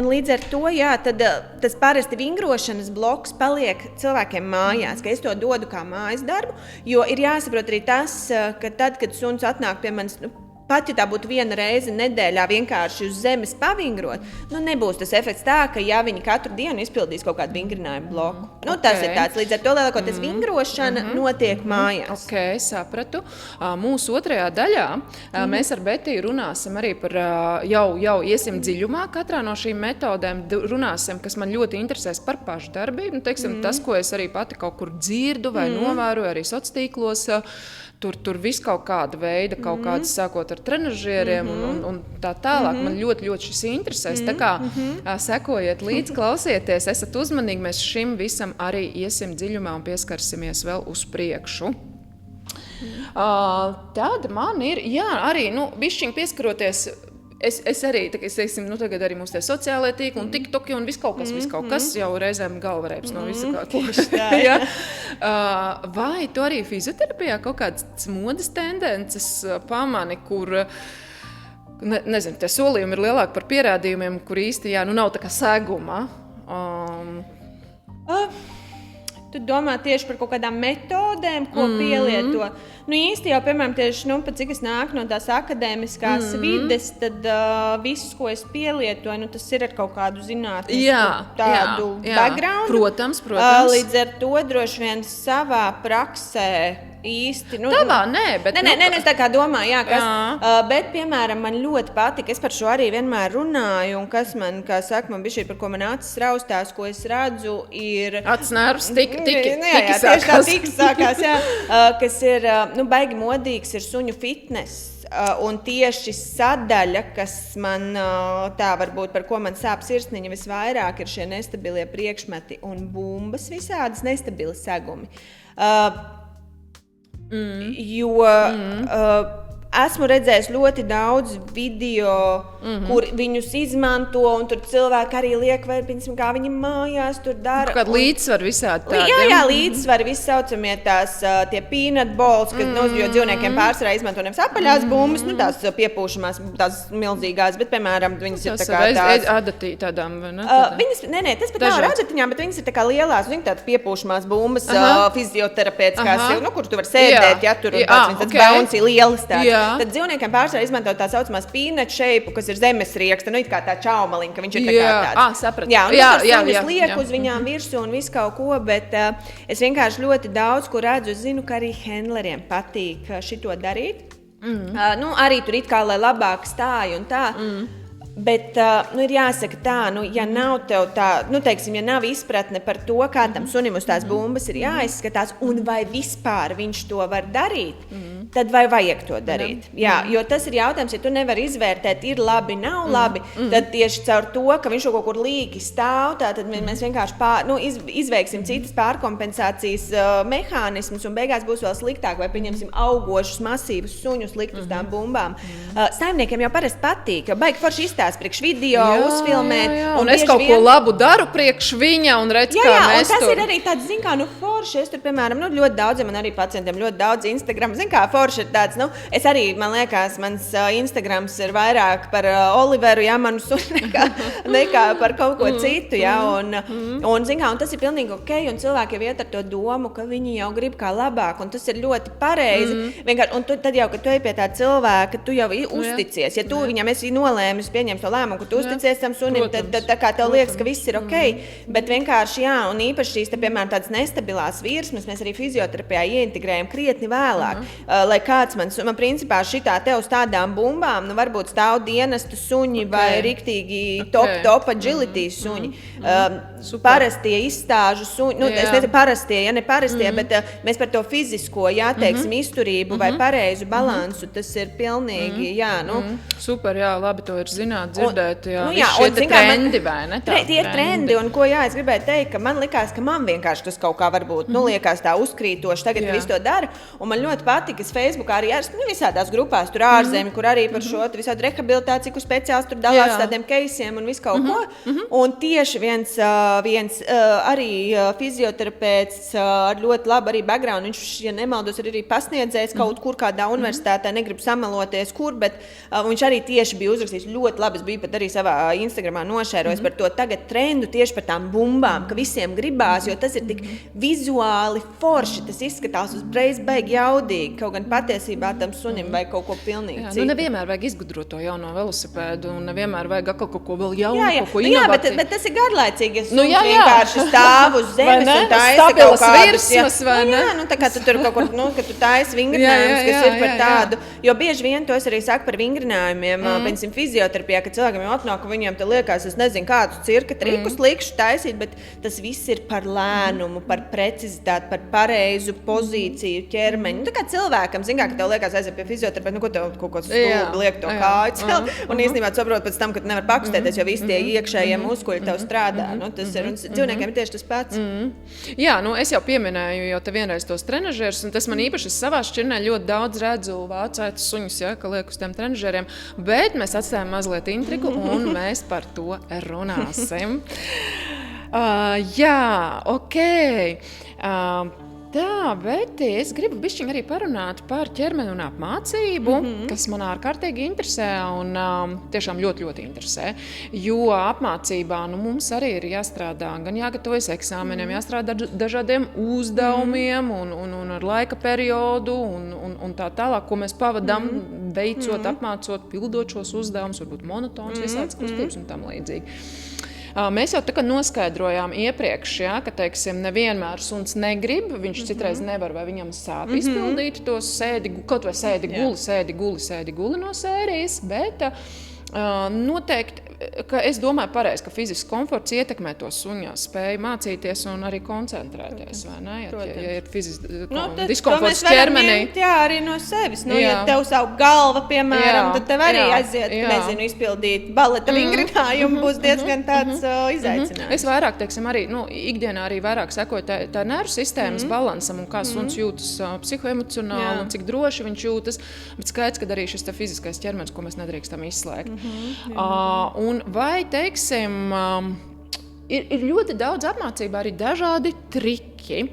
S3: līdz ar to, tad tas parasti vingrošanas bloks paliek cilvēkiem mājās, ka es to dodu kā mājas darbu, jo ir jāsaprot arī tas, ka tad, kad suns atnāk pie manis, pat, ja tā būtu viena reize nedēļā vienkārši uz zemes pavingrot, nebūs tas efekts tā, ka ja viņi katru dienu izpildīs kaut kādu vingrinājumu bloku. Tas ir tāds. Līdz ar to lielākoties vingrošana notiek mājās.
S1: Sapratu. Mūsu otrajā daļā mēs ar Betiju runāsim arī par, jau iesim dziļumā katrā no šīm metodēm, runāsim, kas man ļoti interesēs par pašdarbību. Tas, ko es arī pati kaut kur dzirdu vai novēroju arī sociālos tīklos, Tur viss kaut kāda veida, kaut kādas sākot ar trenažieriem un tā tālāk. Man ļoti, ļoti šis interesēs. Tā kā sekojiet līdzi, klausieties, esat uzmanīgi, mēs šim visam arī iesim dziļumā un pieskarsimies vēl uz priekšu. Tad man ir, arī, bišķiņ pieskaroties Es arī, teiksim, tagad arī mums tie sociālai tīkli un TikToki un viss kaut kas jau reizēm galvarēps no visa kā koša. Ja? Vai tu arī fizioterapijā kaut kādas modes tendences pamani, kur nezinu, tie solījumi ir lielāki par pierādījumiem, kur īsti nav tā kā seguma?
S3: Tu domā tieši par kaut kādām metodēm, ko pielieto. Īsti jau, piemēram, tieši, pat cik es nāku no tās akadēmiskās vides, tad viss, ko es pielietoju, tas ir ar kaut kādu zinātnisku tādu background.
S1: Protams.
S3: Līdz ar to droši vien savā praksē īsti.
S1: Tavā, nē, bet...
S3: Nē, es tā kā domāju, bet, piemēram, man ļoti patika, es par šo arī vienmēr runāju, un kas man, kā saka, man bišķi par ko man acis raustās, ko es redzu, ir...
S1: Acis nervs, tiki
S3: tieši tā tiki sākās, kas ir, baigi modīgs, ir suņu fitness. Un tieši sadaļa, kas man tā varbūt par ko man sāp sirsniņa visvairāk, ir šie nestabilie priekšmeti un bumbas visādas nestabili segumi. Jo esmu redzējis ļoti daudz video, kur viņus izmanto, un tur cilvēki arī liek, vai, piemēram, kā viņi mājās tur dara.
S1: Kāda līdzsvar visādi tādi.
S3: Jā, līdzsvar, viss saucamie tās tie peanut balls, kas jo dzīvniekiem pārsvarā izmanto nevis apaļās bumbas, tās piepūšamās, tās milzīgās, bet, piemēram, viņas ir tā kā tās...
S1: Adatī tādām, vai ne?
S3: Nē, tas pat nav ar adatiņām, bet viņas ir tā kā lielās, viņas tādas piepūšamās bumbas, fizioterapeitiskās, kur tu var sēdēt, ja tur tāds bouncy lielas tāds. Tad dzīvniekiem pārsvarā izmanto tā saucamās peanut shape, kas ir zemesrieksta, it kā tā čaumaliņa, ka viņš ir tā kā tāds.
S1: Sapratu.
S3: Jā, liek uz viņām virsū un visu kaut ko, bet es vienkārši ļoti daudz, ko redzu, es zinu, ka arī handleriem patīk šito darīt. Arī tur it kā, lai labāk stāj un tā. Bet ir jāsaka tā, ja nav tev tā, teiksim, ja nav izpratne par to, kā tam sunim uz tās bumbas ir jāizskatās un vai vispār viņš to var darīt, tad vai vajag to darīt. Jā, jo tas ir jautājums, ja tu nevari izvērtēt, ir labi, nav labi, tad tieši caur to, ka viņš kaut kur līki stāv, tad mēs vienkārši izveiksim citas pārkompensācijas mehānismus un beigās būs vēl sliktāk, vai pieņemsim augošus, masīvus suņus likt uz tām bumbām. Saimniekiem jau parasti patīk, jo baigi forši izstāst priekš video, uzfilmēt.
S1: Un es kaut ko labu daru priekš viņa un redz, kā mēs
S3: tur. Tas ir arī tāds, zin kā, forši. Es tur, piemēram, ļoti daudz, man arī pacientiem ļoti daudz Instagram. Zin kā, forši ir tāds, es arī, man liekas, mans Instagrams ir vairāk par Oliveru, manu sunu, nekā par kaut ko citu, un zin kā, un tas ir pilnīgi ok, un cilvēki jau iet ar to domu, ka viņi jau grib kā labāk, un tas ir ļoti pareizi. Vienkārši, un tad jau, kad tu ej pie tā cilvēka, tu jau uzticies. Ja tu viņam esi nolēmis, pieņems to lēmumu, ka tu uzticies tam sunim, tad tā kā tev liekas, ka viss ir ok, bet vienkārši, un īpaši šīs, piemēram, tādas nestabilās virsmas, mēs arī fizioterapijā ieintegrējam krietni vēlāk, lai kāds man principā šitā te uz tādām bumbām, varbūt stāv dienestu suņi vai riktīgi top agility suņi, parastie izstāžu suņi, es nezinu parastie, ja ne parastie, bet mēs par to fizisko, teiksim, izturību vai pareizu balansu, tas ir pilnīgi,
S1: Super, labi, to ir zināt, dzirdēt, šie trendi, vai ne?
S3: Tie ir trendi, un ko, es gribēju teikt, ka man likās, ka man vienkārši tas kaut kā varbūt, liekas tā uzkrītoši, tagad visu to dara, un man ļoti patika, es Facebookā arī visādās grupās, tur ārzemi, kur arī par šo visādu rehabilitāciju, kur speciāls tur dalās tādiem keisiem un visu kaut ko, un tieši viens arī fizioterapeits ar ļoti labu arī background, viņš, ja nemaldos, ir arī pasniedzējis kaut kur kādā universitātē, negribu samaloties, kur, bet viņš arī tieši bija uzrakstījis ļoti labi, es biju pat arī savā Instagramā nošērojis par to tagad trendu tieši par tām bumbām, ka visiem gribās, jo tas ir tik vizuāli forši, tas izskatās uzreiz baigi jaudīgi, kaut gan patiesībā tam sunim vajag kaut ko pilnīgi citu.
S1: Nevienmēr vajag izgudrot to jauno velosipēdu, un nevienmēr vajag kaut ko vēl jaunu, kaut ko inovatīvu.
S3: Bet tas ir garlaicīgi, ja suns vienkārši stāv uz zemes un taisa kaut kādus. Tā kā tu tur kaut kur, ka tu taisi vingrinājumus, kas ir par tādu, jo bieži vien to es arī saku par vingrinājumiem, piemēram, fizioterapijā, ja, ka cilvēkam jau atnāk, ka viņiem te liekas, es nezinu, kādus cirka trikus likšu taisīt, bet tas viss ir par lēnumu, par precizitāti, par pareizu pozīciju ķermeņu. Tā kā cilvēkam, zin kā, ka tev liekas aiziet pie fizioterapeuta, nu ko tev kaut kāds stulbi liek to kāju cel, un īstenībā tu saproti pēc tam, ka tu nevar pakustēties, jo visi tie iekšējie muskuļi tev strādā. Nu, tas ir, un dzīvniekiem ir tieši tas pats.
S1: Jā, nu es jau pieminēju jau te vienreiz tos trenažierus, un tas man īpaši savā šķirnē ļoti daudz redzu vācētas suņus, ja, ka liek uz tiem trenažieriem, bet mēs atstājam mazliet intrigu, un mēs par to runāsim. Jā, ok. Tā, bet es gribu bišķiņ arī parunāt par ķermeni un apmācību, kas man ārkārtīgi interesē un tiešām ļoti, ļoti interesē. Jo apmācībā mums arī ir jāstrādā, gan jāgatavojas eksāmeniem, jāstrādā dažādiem uzdevumiem un ar laika periodu un tā tālāk, ko mēs pavadām, veicot, apmācot, pildot šos uzdevumus, varbūt monotons, visādas kustības un tam līdzīgi. Mēs jau tā kā noskaidrojām iepriekš, ja, ka, teiksim, nevienmēr suns negrib, viņš citreiz nevar vai viņam sāp izpildīt tos kaut vai sēdi guli no sērijas, bet noteikti, ka es domāju pareizi, ka fizisks komforts ietekmē to suņa spēju mācīties un arī koncentrēties, vai ne? Ja ir fizisks diskomforts ķermenī.
S3: Jā, arī no sevis. Nu, ja tev savu galva, piemēram, tad tev arī aiziet, nezinu, izpildīt baleta vingrinājumu, būs diezgan tāds izaicinājums.
S1: Es vairāk, teiksim, arī, ikdienā arī vairāk sekoju tā nervu sistēmas balansam un kā suns jūtas psihoemocionāli un cik droši viņš jūtas, bet skaidrs, ka arī šis fiziskais ķermenis, ko mēs nedrīkstam izslēgt. Un vai, teiksim, ir ļoti daudz apmācībā arī dažādi triki.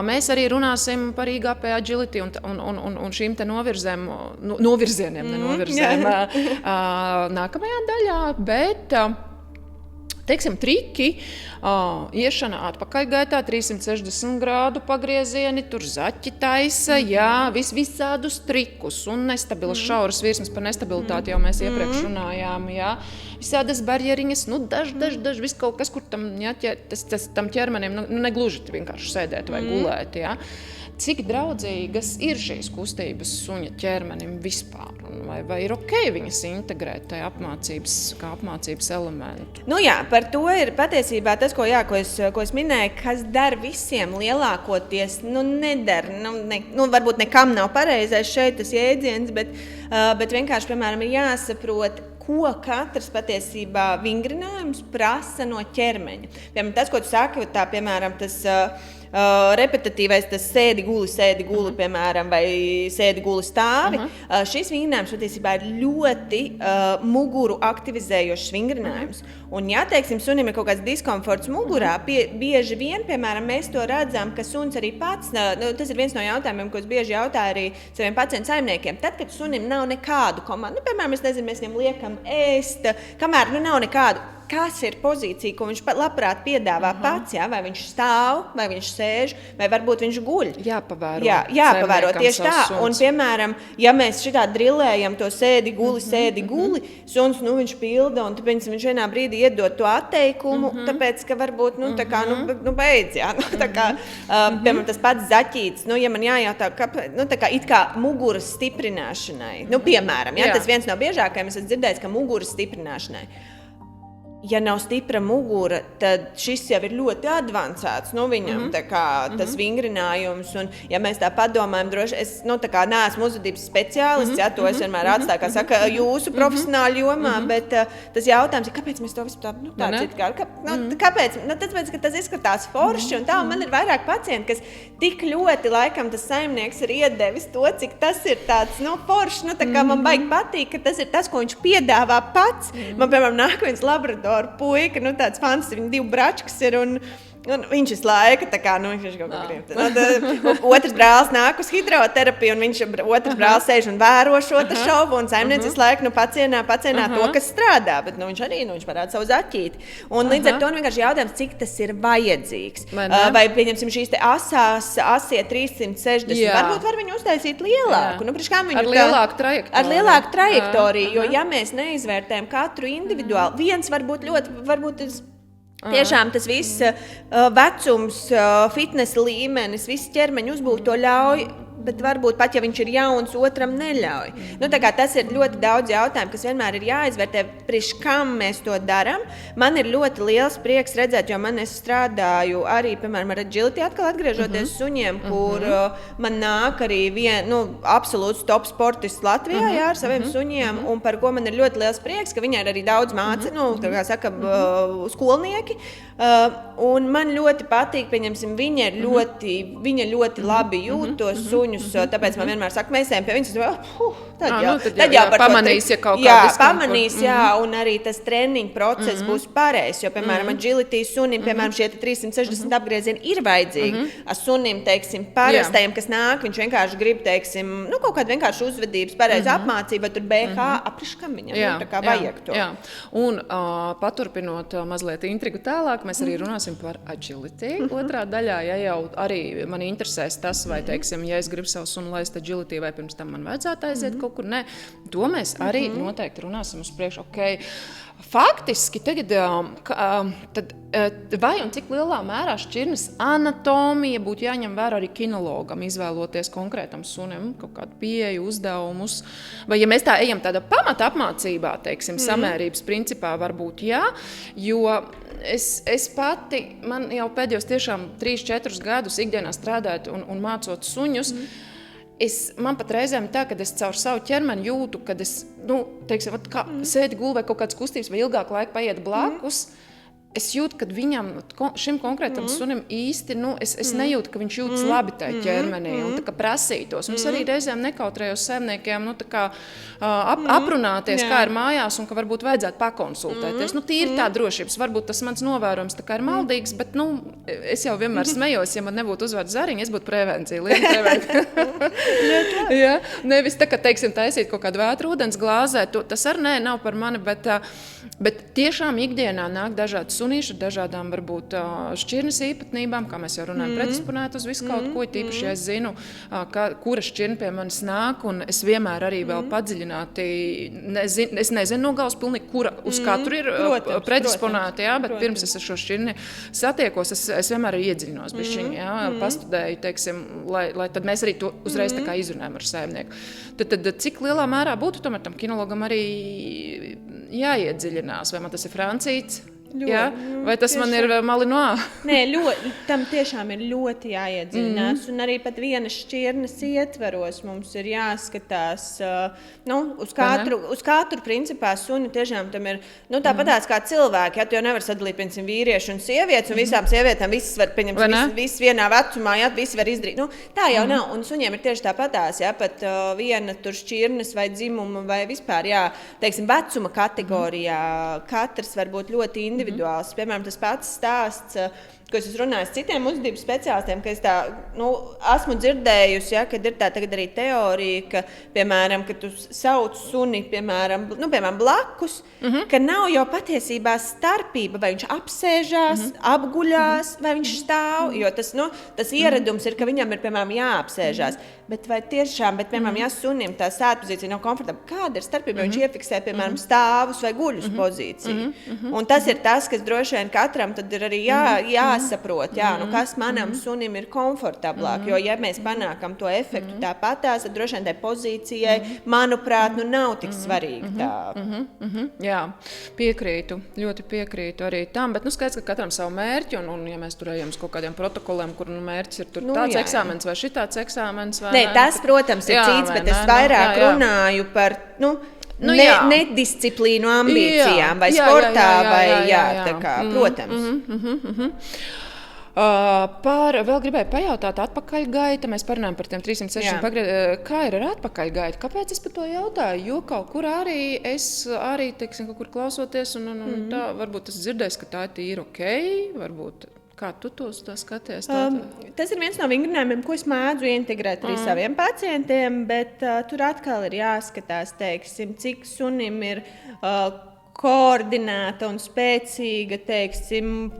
S1: Mēs arī runāsim par IGP agility un šīm te novirzieniem nākamajā daļā, bet teiksim, triki, iešana atpakaļgaitā, 360 grādu pagriezieni, tur zaķi taisa, visādus trikus un nestabilas šauras virsmas, par nestabilitāti jau mēs iepriekš runājām, visādas barjeriņas, daži viss kaut kas, kur tam ķermenim negluži vienkārši sēdēt vai gulēt, Cik draudzīgas ir šīs kustības suņa ķermenim vispār? Vai ir ok viņas integrēt tajā kā apmācības elementu?
S3: Nu jā, par to ir patiesībā tas, ko es minēju, kas dar visiem lielākoties, nedara. Varbūt nekam nav pareizais šeit tas jēdziens, bet vienkārši, piemēram, ir jāsaprot, ko katrs patiesībā vingrinājums prasa no ķermeņa. Piemēram, tas, ko tu saki, tā, piemēram, tas repetitīvais, tas sēdi guli, piemēram, vai sēdi guli stāvi. Šis vingrinājums patiesībā ir ļoti muguru aktivizējošs vingrinājums. Un, ja, teiksim, sunim ir kaut kāds diskomforts mugurā, bieži vien, piemēram, mēs to redzam, ka suns arī pats, tas ir viens no jautājumiem, ko es bieži jautāju arī saviem pacientu saimniekiem. Tad, kad sunim nav nekādu komandu, piemēram, mēs viņam liekam ēst, kamēr nav nekādu, kas ir pozīcija, ko viņš labprāt piedāvā pats, vai viņš stāv, vai viņš sēž, vai varbūt viņš guļ.
S1: Jāpavēro
S3: tieši tā.
S1: Suns.
S3: Un, piemēram, ja mēs šitā drillējam to sēdi guli, suns, viņš pilda, un tāpēc viņš vienā brīdī iedod to atteikumu, tāpēc, ka varbūt, beidz, piemēram, tas pats zaķītis, ja man jājautā, it kā muguras stiprināšanai, piemēram, tas viens no biežākajiem, es esmu dzirdējis, ka muguras stiprināšanai. Ja nav stipra mugura, tad šis jau ir ļoti advancēts, viņam tas vingrinājums, un ja mēs tā padomājam, droši, es, neesmu uzvedības speciālists, to es vienmēr atstāju, kā saka, jūsu profesionāli jomā, bet tas jautājums ir, kāpēc mēs to visu kāpēc? Tāpēc, ka tas izskatās forši, un man ir vairāk pacienti, kas tik ļoti, laikam, tas saimnieks ir iedevis to, cik tas ir tāds, forši, man baigi patīk, ka tas ir tas, ko viņš piedāvā pats. Man, piemēram, nāk viens labradoru puika, tāds fans, viņa 2 bračkas ir, un viņš visu laiku, viņš kaut ko grib. Otrs brālis nāk uz hidroterapiju, un otrs brālis sēž un vēro šo šovu, un saimnieks visu laiku pacienā to, kas strādā, bet viņš parāda savu zaķīti. Un līdz ar to vienkārši jautājums, cik tas ir vajadzīgs. Vai pieņemsim šīs te asie 360, varbūt var viņu uztaisīt lielāku.
S1: Ar lielāku trajektoriju.
S3: Ar lielāku trajektoriju, jo ja mēs neizvērtējam katru individuāli, viens varbūt tiešām tas viss vecums, fitnesa līmenis, viss ķermeņa uzbūve to ļauj bet varbūt pat, ja viņš ir jauns, otram neļauj. Tas ir ļoti daudz jautājumu, kas vienmēr ir jāizvērtē, priekš kam mēs to darām. Man ir ļoti liels prieks redzēt, jo es strādāju arī, piemēram, ar agility, atkal atgriežoties suņiem, kur man nāk arī absolūts top sportists Latvijā, jā, ar saviem suņiem, un par ko man ir ļoti liels prieks, ka viņi ir arī daudz māci, kā saka, skolnieki. Un man ļoti patīk, pieņemsim, viņa ļoti labi jūt tos suņus, tāpēc man vienmēr saka, mēs ejam pie viņas, tad jau
S1: pamanīs, ja kaut kā
S3: pamanīs, un arī tas treniņu process būs pareizs, jo, piemēram, agility sunim, piemēram, šie 360 apgriezieni ir vajadzīgi. Sunim, teiksim, parastajam, kas nāk, viņš vienkārši grib, teiksim, kaut kādu vienkārši uzvedības pareizu apmācību, tur BH, apriškam viņam, tā kā vajag to.
S1: Jā. Un paturpinot mazliet intrigu tālāk, mēs arī runāsim par agility. Otrā daļā, ja jau arī mani interesēs tas, vai, teiksim, ja es gribu savu sunu laist agility, vai pirms tam man vajadzētu aiziet kaut kur, to mēs arī noteikti runāsim uz priekšu. Okay. Faktiski, tagad, vai un cik lielā mērā šķirnes anatomija būtu jāņem vērā arī kinologam, izvēloties konkrētam sunim kaut kādu pieeju, uzdevumus, vai ja mēs tā ejam tāda pamata apmācībā, teiksim, samērības principā varbūt jā, jo es pati, man jau pēdējos tiešām 3-4 gadus ikdienā strādājot un mācot suņus, man pat reizēm tā, kad es caur savu ķermeni jūtu, kad es, teiksim, sēdi gulvē kaut kādas kustības vai ilgāk laika paiet blakus, es jūtu, ka viņam, šim konkrētam sunim īsti, es nejūtu, ka viņš jūtas labi tajā ķermenī un tā kā prasītos. Un es arī reizēm nekautrējos saimniekiem, aprunāties, kā ir mājās un ka varbūt vajadzētu pakonsultēties. Tīri tā drošības, varbūt tas mans novērojums tā kā ir maldīgs, bet, es jau vienmēr smējos, ja man nebūtu uzvārds Zariņa, es būtu prevencija, liela prevencija. Ja? Nevis tā, ka, teiksim, taisīt kaut kādu vētru ūdens glāzē, tas arī nav par mani, bet tiešām ikdienā nāk dažādi sunīši ar dažādām varbūt šķirnes īpatnībām, kā mēs jau runājam, predisponēt uz visu kaut ko, tīpaši, ja es zinu, kura šķirne pie manis nāk, un es vienmēr arī vēl padziļināti, es nezinu no galvas pilnīgi, kura uz katru ir predisponēta, jā, bet pirms es ar šo šķirni satiekos, es vienmēr iedziļinos bišķiņi, jā, pastudēju, teiksim, lai tad mēs arī to uzreiz tā kā izrunājam ar saimnieku. Tad cik lielā mērā būtu tomēr tam kinologam arī jāiedziļinās, vai man tas ir francīts? Jā? Vai tas tiešām, man ir malinois?
S3: Nē, tam tiešām ir ļoti jāiedziļinās. Un arī pat vienas šķirnes ietveros mums ir jāskatās uz katru principā suni tiešām tam ir tāpatās kā cilvēki. Ja, tu jau nevar sadalīt, piemēram, vīriešu un sievietes, un visām sievietēm visas var, visas vienā vecumā, ja, visi var izdarīt. Tā jau nav. Un suņiem ir tieši tāpatās, ja, pat viena tur šķirnes vai dzimuma vai vispār, jā, teiksim, vecuma kategorijā. Katrs var būt ļoti individuāls. Piemēram, tas pats stāsts, ko es runāju ar citiem uzvedības speciālistiem, ka es esmu dzirdējusi, ja, kad ir tā tagad arī teorija, ka, piemēram, ka tu sauc suni, piemēram, blakus, ka nav jau patiesībā starpība, vai viņš apsēžās, apguļās, vai viņš stāv, jo tas ieradums ir, ka viņam ir, piemēram, jāapsēžās. Bet vai tiešām, piemēram, ja sunim tā sētpozīcija nav komfortabla, kāda ir starpība, vai viņš iefiksē, piemēram, stāvus vai guļus pozīciju? Un tas ir tas, kas droši vien katram tad ir arī jāsaprot, kas manam sunim ir komfortablāk, jo ja mēs panākam to efektu tāpatās, tad droši vien tai pozīcijai, manuprāt, nav tik svarīgi tā.
S1: Jā, piekrītu, ļoti piekrītu arī tam, bet skaidrs, ka katram savu mērķi, un ja mēs tur ejam uz kaut kādiem protokoliem, kur mērķis ir tur tāds eksāmens vai šitāds eksāmens, vai
S3: Nē, tas, protams, ir cits, bet es vairāk runāju par nedisciplīnu ambīcijām vai sportā, protams.
S1: Vēl gribēju pajautāt atpakaļgaita, mēs parunājam par tiem 360 pagriezieniem. Kā ir ar atpakaļgaitu? Kāpēc es par to jautāju? Jo kaut kur arī teiksim, kaut kur klausoties, un tā, varbūt es dzirdēju, ka tā ir tīri okei, varbūt. Kā tu to skaties?
S3: Tas ir viens no vingrinājumiem, ko es mēdzu integrēt arī saviem pacientiem, bet tur atkal ir jāskatās, teiksim, cik sunim ir koordinēta un spēcīga, teiksim,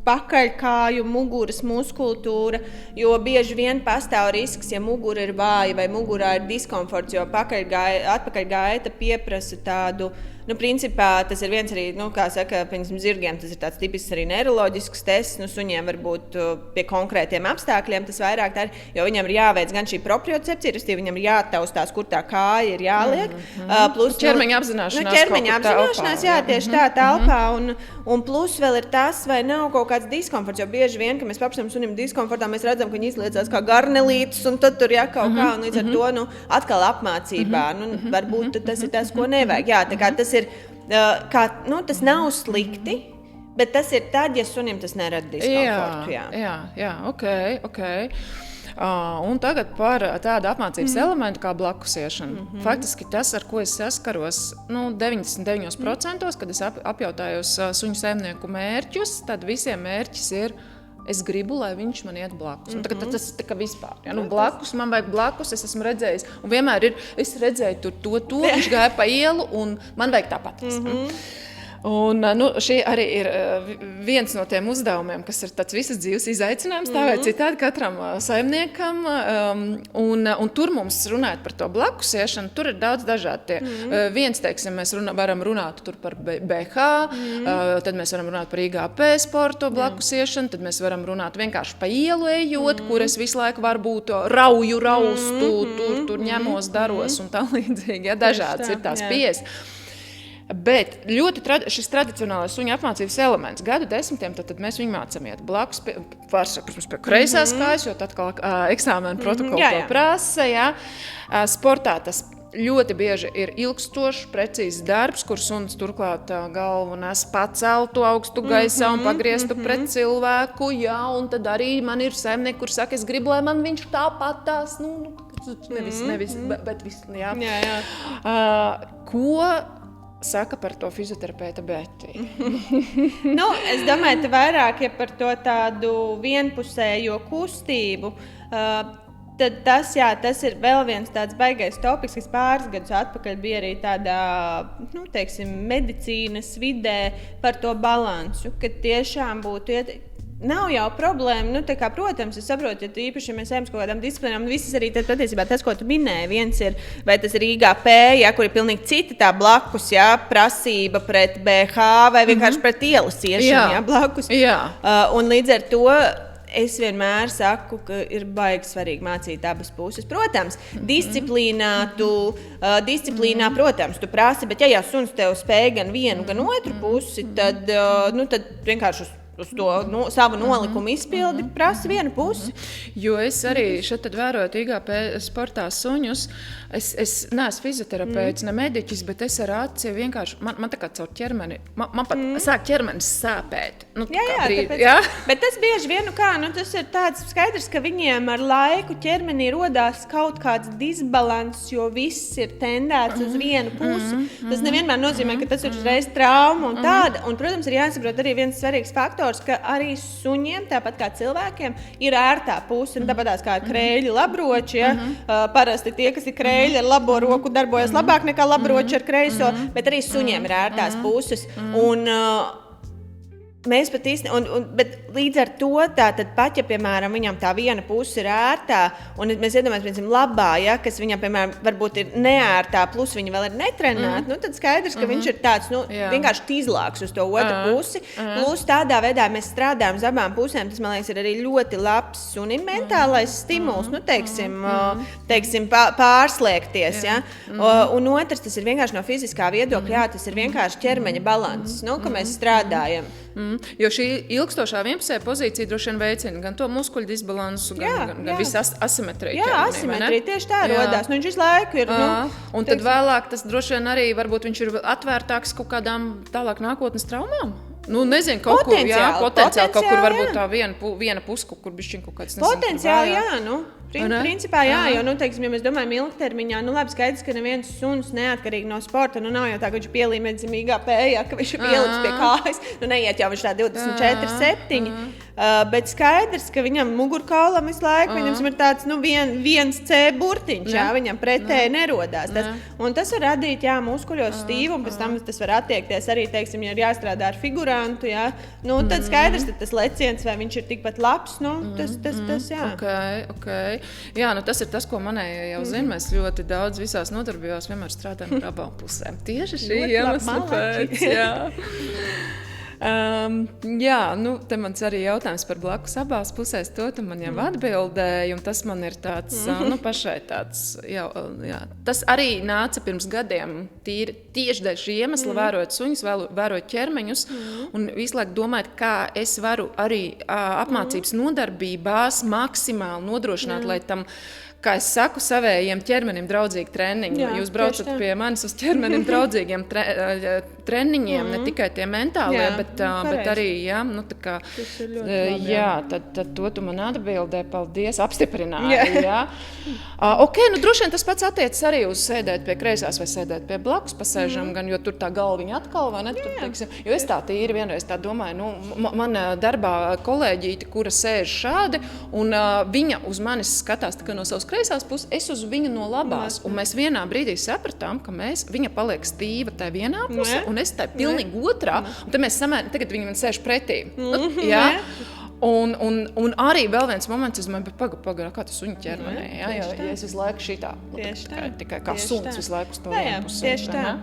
S3: pakaļkāju, muguras muskultūra, jo bieži vien pastāv risks, ja mugura ir vāja vai mugurā ir diskomforts, jo atpakaļgaita pieprasa tādu principā tas ir viens arī, kā saka, piemēram, zirgiem, tas ir tāds tipisks arī neiroloģisks tests, suņiem varbūt pie konkrētiem apstākļiem tas vairāk tā ir, jo viņam ir jāveic gan šī propriocepcija, restīvi viņam ir jātaustās, kur tā kāja ir jāliek.
S1: Plus ķermeņa apzināšanās.
S3: Ķermeņa apzināšanās, jā, tieši tā telpā, un plus vēl ir tas, vai nav kaut kāds diskomforts, jo bieži vien, ka mēs paprasām sunim diskomfortā, mēs redzam, ka viņi izliecās kā garnelītes, un tad tur kaut kā, un līdz ar to, atkal apmācībā, varbūt tas ir tas, ko nevajag. Jā, tā kā tas ir, tas nav slikti, bet tas ir tad, ja sunim tas nerada diskomfortu.
S1: Jā, ok. Un tagad par tādu apmācības elementu kā blakusiešana. Faktiski tas, ar ko es saskaros 99%, kad es apjautājos suņu saimnieku mērķus, tad visiem mērķis ir es gribu, lai viņš man iet blakus. Tas ir tā kā vispār. Ja? Blakus, man vajag blakus, es esmu redzējis. Un vienmēr ir, es redzēju tur to, viņš gāja pa ielu, un man vajag tāpat. Un, šī arī ir viens no tiem uzdevumiem, kas ir tāds visas dzīves izaicinājums, tā vai citādi katram saimniekam. Un tur mums runājot par to blakusiešanu, tur ir daudz dažādi. Viens, teiksim, mēs varam runāt tur par BH, tad mēs varam runāt par IGP sportu blakusiešanu, tad mēs varam runāt vienkārši pa ielu ejot, kur es visu laiku varbūt rauju, raustu, tur ņemos, daros un tā līdzīgi. Ja, dažādas ir tās pieejas. Bet ļoti šis tradicionālais suņa apmācības elements gadu desmitiem, tad mēs viņu mācām iet blakus, protams, pie kreisās kājas, jo tad kā eksāmena protokola to prasa. Jā. Sportā tas ļoti bieži ir ilgstošs, precīzs darbs, kur suns turklāt galvu nes paceltu augstu gaisā un pagrieztu pret cilvēku. Jā, un tad arī man ir saimnieki, kur saka, es gribu, lai man viņš tāpatās, nevis, bet viss, jā. Ko saka par to fizioterapeita Beti?
S2: Es domāju, ka vairāk par to tādu vienpusējo kustību. Tad tas ir vēl viens tāds baigais topiks, kas pāris gadus atpakaļ bija arī tādā, medicīnas vidē par to balansu, ka tiešām būtu nav jau problēma. Protams, es saprotu, ja īpaši, ja mēs ejam kaut kādām disciplinām, visas arī patiesībā tas, ko tu minēji, viens ir, vai tas ir IGP, kur ir pilnīgi cita tā blakus, prasība pret BH vai vienkārši pret ielas iešanu, blakus. Un līdz ar to es vienmēr saku, ka ir baigi svarīgi mācīt abas puses. Protams, disciplīnā, protams, tu prasi, bet ja suns tev spēj gan vienu, gan otru pusi, tad vienkārši uz to savu nolikumu izpildi prasa vienu pusi.
S1: Jo es arī šeit vērojot IGP sportā suņus, es neesmu fizioterapeits, ne mediķis, bet es ar aci vienkārši, man tā kā caur ķermeni, man pat sāk ķermenis sāpēt.
S2: Bet tas bieži vien, tas ir tāds skaidrs, ka viņiem ar laiku ķermenī rodās kaut kāds disbalans, jo viss ir tendēts uz vienu pusi. Tas nevienmēr nozīmē, ka tas ir uzreiz trauma un tāda. Un, protams, ir jāsaprot arī viens svarīgs faktors, ka arī suņiem, tāpat kā cilvēkiem, ir ērtā puse. Tāpatās kā krēļi labroči, parasti tie, kas ir krēļi ar labo roku, darbojas labāk nekā labroči ar kreiso, bet arī suņiem ir ērtās puses. Un mēs pat bet līdz ar to tātad pat, ja, piemēram, viņam tā viena puse ir ērtā, un mēs iedomājamies, piemēram, labā, kas viņam, piemēram, varbūt ir neērtā, plus viņa vēl ir netrenēta, tad skaidrs, ka viņš ir tāds, vienkārši tīzlāks uz to otru pusi. Plus tādā veidā mēs strādājam uz abām pusēm, tas, man liekas, ir arī ļoti labs sunim mentālais stimuls, teiksim, pārslēgties, Un otrs, tas ir vienkārši no fiziskā viedokļa, tas ir vienkārši ķermeņa balanss, ka mēs strādājam.
S1: Jo šī ilgstošā vienpusējā pozīcija droši vien veicina gan to muskuļu disbalansu, gan visu asimetriju.
S2: Jā, asimetrija tieši tā rodās. Viņš visu laiku ir.
S1: Un tad vēlāk tas droši vien arī varbūt viņš ir atvērtāks kaut kādām tālāk nākotnes traumām. Nezinu, kaut potenciāli kaut kur varbūt tā viena puse, kur bišķiņ kaut kāds
S2: potenciāli, principā, jo, teiksim, ja mēs domājam ilgtermiņā, labi, skaidrs, ka neviens suns neatkarīgi no sporta, nav jau tā, ka viņš pielīmedzimīgā pējā, ka viņš ir pielips pie kājas, neiet jau viņš tā 24/7,
S3: Bet skaidrs, ka viņam mugurkaulam visu laiku viņam ir tāds viens C burtiņš, viņam pretēji nerodās. Un tas var radīt muskuļos stīvumu, pēc tam tas var attiekties arī, teiksim, ja ir jāstrādā ar figurantu, tad skaidrs, ka tas leciens, vai viņš ir tikpat labs, tas jā.
S1: Okay. Jā, tas ir tas, ko manējie jau zina. Mēs ļoti daudz visās nodarbībās vienmēr strādājam ar abām pusēm. Tieši šī iemesla pēc, jā. Te mans arī jautājums par blakus abās pusēs, to tu man jau atbildēji, un tas man ir tāds, pašai tāds, jā, tas arī nāca pirms gadiem, tieši dēļ šī iemesla, vērojot suņus, vērojot ķermeņus, un visu laiku domājot, kā es varu arī apmācības nodarbībās maksimāli nodrošināt, lai tam, kā es saku, savējiem ķermenim draudzīgi treniņi. Jūs braucat pie manis uz ķermenim draudzīgiem treniņiem, ne tikai tie mentālie, bet arī, tā kā, tad to tu man atbildēji, paldies, apstiprināji, droši vien tas pats attiecas arī uz sēdēt pie kreisās vai sēdēt pie blakus pasēžam, gan, jo tur tā galviņa atkal, vai ne, teiksim, jo es tā tīri vienreiz tā domāju, man darbā kolēģīte, kura sēž šādi, un viņa uz manis skatās tā kā no savas kreisās puses, es uz viņu no labās, un mēs vienā brīdī sapratām, ka viņa paliek stīva tai vienā pusē, un es tai pilnīgi otrā, un tad mēs tagad viņa man sēž pretī. Un arī vēl viens moments, es domāju, pagaid, kā tas suņa ķermenī, ja es visu laiku šitā, tikai kā suns visu laiku uz to vienu pusi.
S3: Tieši tā.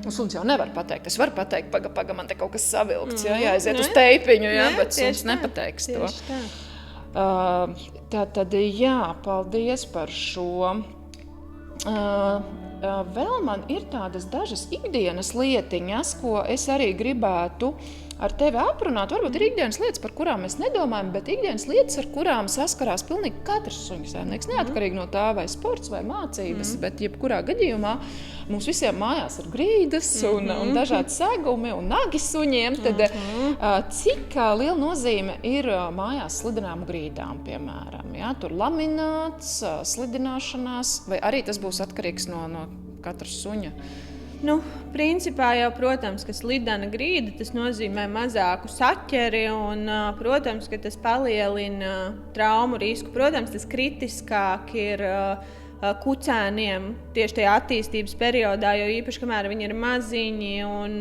S1: Un suns jau nevar pateikt, es varu pateikt, paga, man te kaut kas savilkts, jāaiziet uz teipiņu, bet suns nepateiks to. Tātad, paldies par šo. Vēl man ir tādas dažas ikdienas lietiņas, ko es arī gribētu ar tevi aprunāt. Varbūt ir ikdienas lietas, par kurām mēs nedomājam, bet ikdienas lietas, ar kurām saskarās pilnīgi katrs suņu saimnieks. Neatkarīgi no tā, vai sports vai mācības, bet jebkurā gadījumā mums visiem mājās ir grīdas un dažādi segumi un nagi suņiem. Tad cik liela nozīme ir mājās slidināmu grīdām, piemēram? Ja? Tur lamināts, slidināšanās, vai arī tas būs atkarīgs no katra suņa?
S3: Principā jau, protams, ka slidena grīda, tas nozīmē mazāku saķeri un, protams, ka tas palielina traumu risku. Protams, tas kritiskāk ir kucēniem tieši tajā attīstības periodā, jo īpaši, kamēr viņi ir maziņi un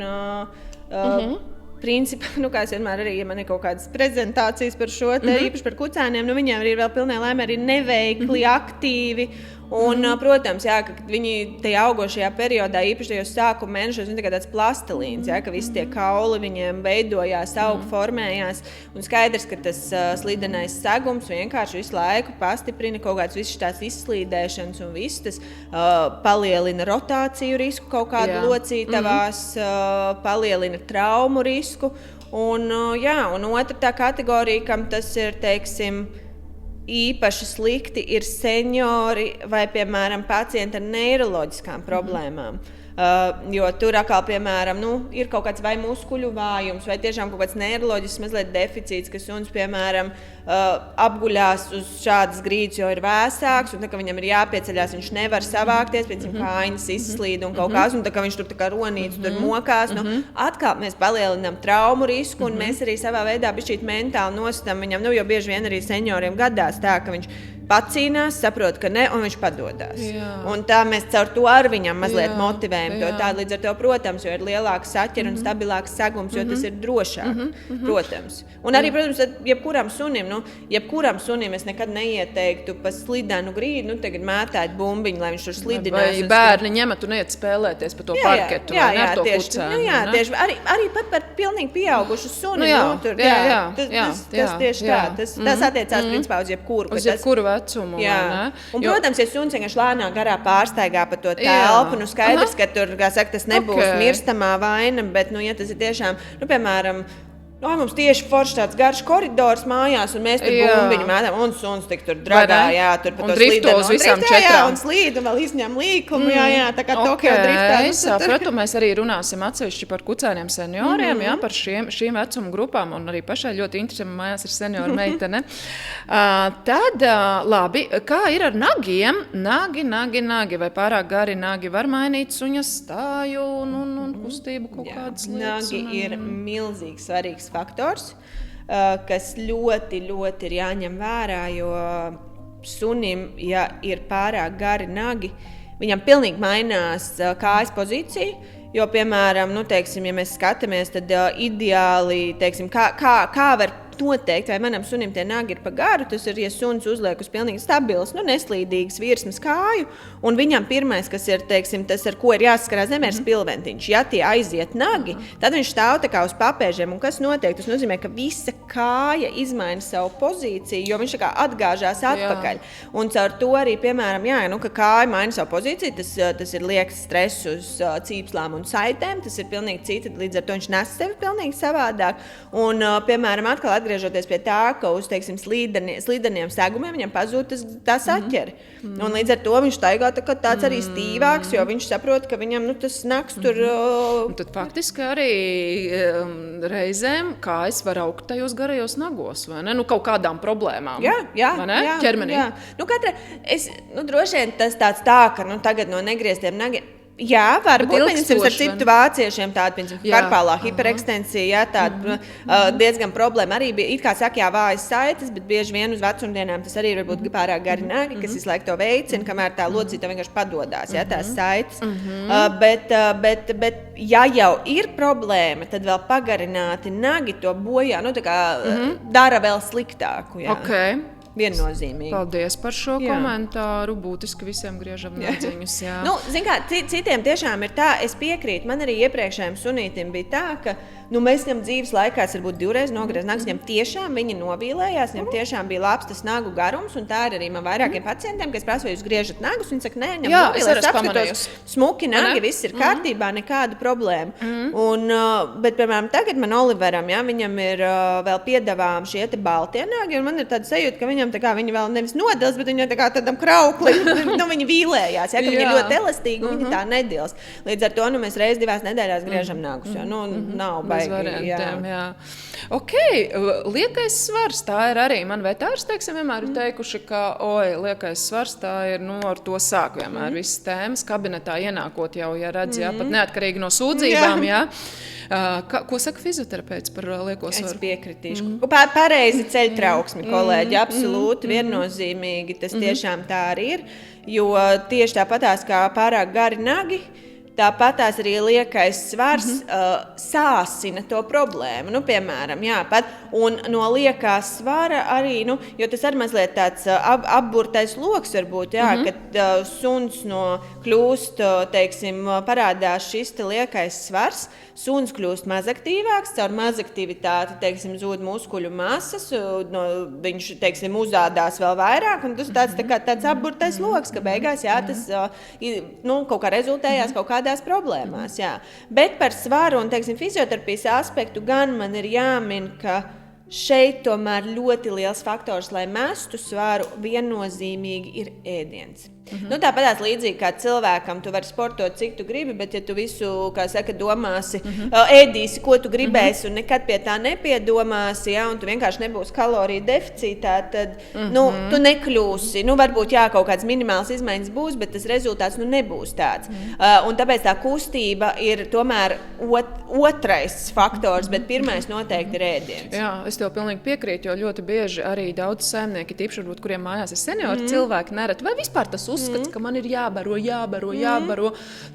S3: principā, kā es vienmēr arī, ja man ir kaut kādas prezentācijas par šo, īpaši par kucēniem, viņiem ir vēl pilnē laimē arī neveikli, aktīvi. Un, protams, ka viņi tajā augošajā periodā, īpaši tajos sākuma mēnešos, viņi tāds plastelīns, ka visi tie kauli viņiem veidojās, aug, formējās. Un skaidrs, ka tas slidenais segums vienkārši visu laiku pastiprina kaut kādas visas tās izslīdēšanas un viss tas palielina rotāciju risku kaut kādu locītavās, palielina traumu risku. Un otra tā kategorija, kam tas ir, teiksim, īpaši slikti ir seniori vai, piemēram, pacienti ar neiroloģiskām problēmām. Jo tur atkal, piemēram, ir kaut kāds vai muskuļu vājums, vai tiešām kaut kāds neiroloģisks mazliet deficīts, ka suns, piemēram, apguļās uz šādas grīdas, jo ir vēsāks, un tā, ka viņam ir jāpieceļās, viņš nevar savākties, pēc kājas izslīd un kaut kas, un tā, ka viņš tur tā kā ronīts, tur mokās. Atkal mēs palielinām traumu risku, un mēs arī savā veidā bišķīt mentāli nostam viņam, jo bieži vien arī senioriem gadās tā, ka viņš pacīnās, saprot, ka ne, un viņš padodās. Un tā mēs caur to ar viņam mazliet motivējam to tādu. Līdz ar to, protams, jo ir lielāks saķeri un stabilāks segums, jo tas ir drošāk, protams. Un arī, protams, jebkuram sunim es nekad neieteiktu pa slidenu grīdu, tagad mētāt bumbiņu, lai viņš tur slidinās.
S1: Vai bērni ņemat un iet spēlēties pa to parketu, vai ne ar to kucēnu?
S3: Tieši. Arī pat par pilnīgi pieaugušu suni. Tas tieši tā. Tas attiecās, principā, uz jebkuru.
S1: Uz jebkuru vecumu,
S3: un, protams, ja suns vienkārši lēnā garā pārstaigā pa to telpu, skaidrs, ka tur, kā saka, tas nebūs mirstamā vaina, bet, ja tas ir tiešām, piemēram, mums tieši forši tāds garš koridors mājās, un mēs tur bumbiņu mētām, un suns tik tur dragā, tur pa to slīdenu.
S1: Un visām četrām.
S3: Un slīd, un vēl izņem līkumu, tā kā Tokio driftā.
S1: Sapratu, mēs arī runāsim atsevišķi par kucēniem senioriem, par šīm vecuma grupām, un arī pašai ļoti interesanti, mājās ir senioru meitene. Tad, labi, kā ir ar nagiem? Nagi, vai pārāk gari nagi var mainīt suņa stāju un kustību kaut kādas lietas?
S3: Nagi ir milzīgs, svarīgs faktors. kas ļoti, ļoti ir jāņem vērā, jo sunim, ja ir pārāk gari nagi, viņam pilnīgi mainās kājas pozīcija. Jo, piemēram, teiksim, ja mēs skatāmies, tad ideāli, teiksim, kā var noteikt, vai manam sunim tie nagi ir pa garu, tas ir, ja suns uzliek uz pilnīgi stabils, neslīdīgas virsmas kāju, un viņam pirmais, kas ir, teiksim, tas, ar ko ir jāsaskarās zemē, ir spilventiņš. Ja tie aiziet nagi, tad viņš stāv tā kā uz papēžiem, un kas notiek? Tas nozīmē, ka visa kāja izmaina savu pozīciju, jo viņš tā kā atgāžās atpakaļ. Un caur to arī, piemēram, ka kāja maina savu pozīciju, tas ir liekas stress uz cīpslām un saitēm, tas ir pilnīgi cita, līdz ar to viņš nes sevi pilnīgi savādāk. Un, piemēram, atkal atgriežoties pie tā, ka uz, teiksim, slīdeniem segumiem viņam pazūd tā saķeri. Un līdz ar to viņš staigā tāds arī stīvāks, jo viņš saprot, ka viņam tas naks tur...
S1: Tad faktiski arī reizēm kājas var augt tajos garajos nagos, vai ne? Kaut kādām problēmām.
S3: Jā,
S1: ķermenī.
S3: Jā. Droši vien tas tāds tā, ka tagad no negrieztiem nagiem... Jā, varbūt mēs ar citu vāciešiem tādu, karpālā hiperekstensija, tāda diezgan problēma arī bija. It kā saka, vājas saites, bet bieži vien uz vecumdienām tas arī var būt pārāk gari nagi, kas visu laiku to veicina, kamēr tā locīta vienkārši padodās, tās saites. Bet ja jau ir problēma, tad vēl pagarināti nagi to bojā, dara vēl sliktāku. Jā.
S1: Okay.
S3: Viennozīmīgi.
S1: Paldies par šo komentāru. Būtiski visiem griežam nadziņus.
S3: Zin kā, citiem tiešām ir tā, es piekrītu. Man arī iepriekšējiem sunītim bija tā, ka mēs viņam dzīves laikā varbūt 2 reizes nogriezām nagus. Viņam tiešām viņi novīlējās, viņam tiešām bija labs tas nagu garums, un tā ir arī man vairākiem pacientiem, kas prasa, vai jūs griežat nagus. Viņi saka, nē, viņam novīlējās, apskatos, smuki nagi, viss ir kārtībā, nekāda problēma. Bet, piemēram, tagad man Oliveram, viņam ir vēl piedāvām šie te baltie nagi, un man ir tāda sajūta, ka viņam viņi vēl nevis nodils, bet viņi tā kā tādam krauklim, viņi vīlējās, ka viņi ir ļoti elastīgi, un viņi tā nedils. Līdz ar to mēs reiz 2 nedēļās griežam nagus, jo nav baigi.
S1: Jā. Ok, liekais svars, tā ir arī. Man vetārs, vienmēr ir teikuši, ka, liekais svars, tā ir, ar to sāk vienmēr visas tēmas kabinetā ienākot jau, ja redz, pat neatkarīgi no sūdzībām, Ko saka fizioterapeits par lieko svaru?
S3: Es piekritīšu. Pareizi ceļ trauksmi, kolēģi, absolūti, viennozīmīgi, tas tiešām tā arī ir, jo tieši tāpatās kā pārāk gari nagi, tāpatās arī liekais svars sāsina to problēmu. Piemēram, un no liekā svara arī, jo tas arī mazliet tāds apburtais loks varbūt, kad suns kļūst, parādās šis liekais svars, suns kļūst mazaktīvāks, caur mazaktivitāti, zūd muskuļu masas, viņš, uzādās vēl vairāk, un tas tāds apburtais loks, ka beigās, tas kaut kā rezultējās kaut kādās problēmās, Bet par svaru un, fizioterapijas aspektu gan man ir jāmin, ka šeit tomēr ļoti liels faktors, lai mestu svaru, viennozīmīgi ir ēdiens. Tāpatās līdzīgi kā cilvēkam, tu vari sportot, cik tu gribi, bet ja tu visu, kā saka, domāsi, ēdīsi, ko tu gribēsi un nekad pie tā nepiedomāsi, un tu vienkārši nebūsi kaloriju deficītā, tad, tu nekļūsi. Varbūt, kaut kāds minimāls izmaiņas būs, bet tas rezultāts, nebūs tāds. Un tāpēc tā kustība ir tomēr otrais faktors, bet pirmais noteikti ir ēdiens.
S1: Jā, es tev pilnīgi piekrītu, jo ļoti bieži arī daudz saimnieki, tīpaši varbūt, kuriem mājās ir seniori cilvēki, nereti, vai vispār tas uzskats, ka man ir jābaro,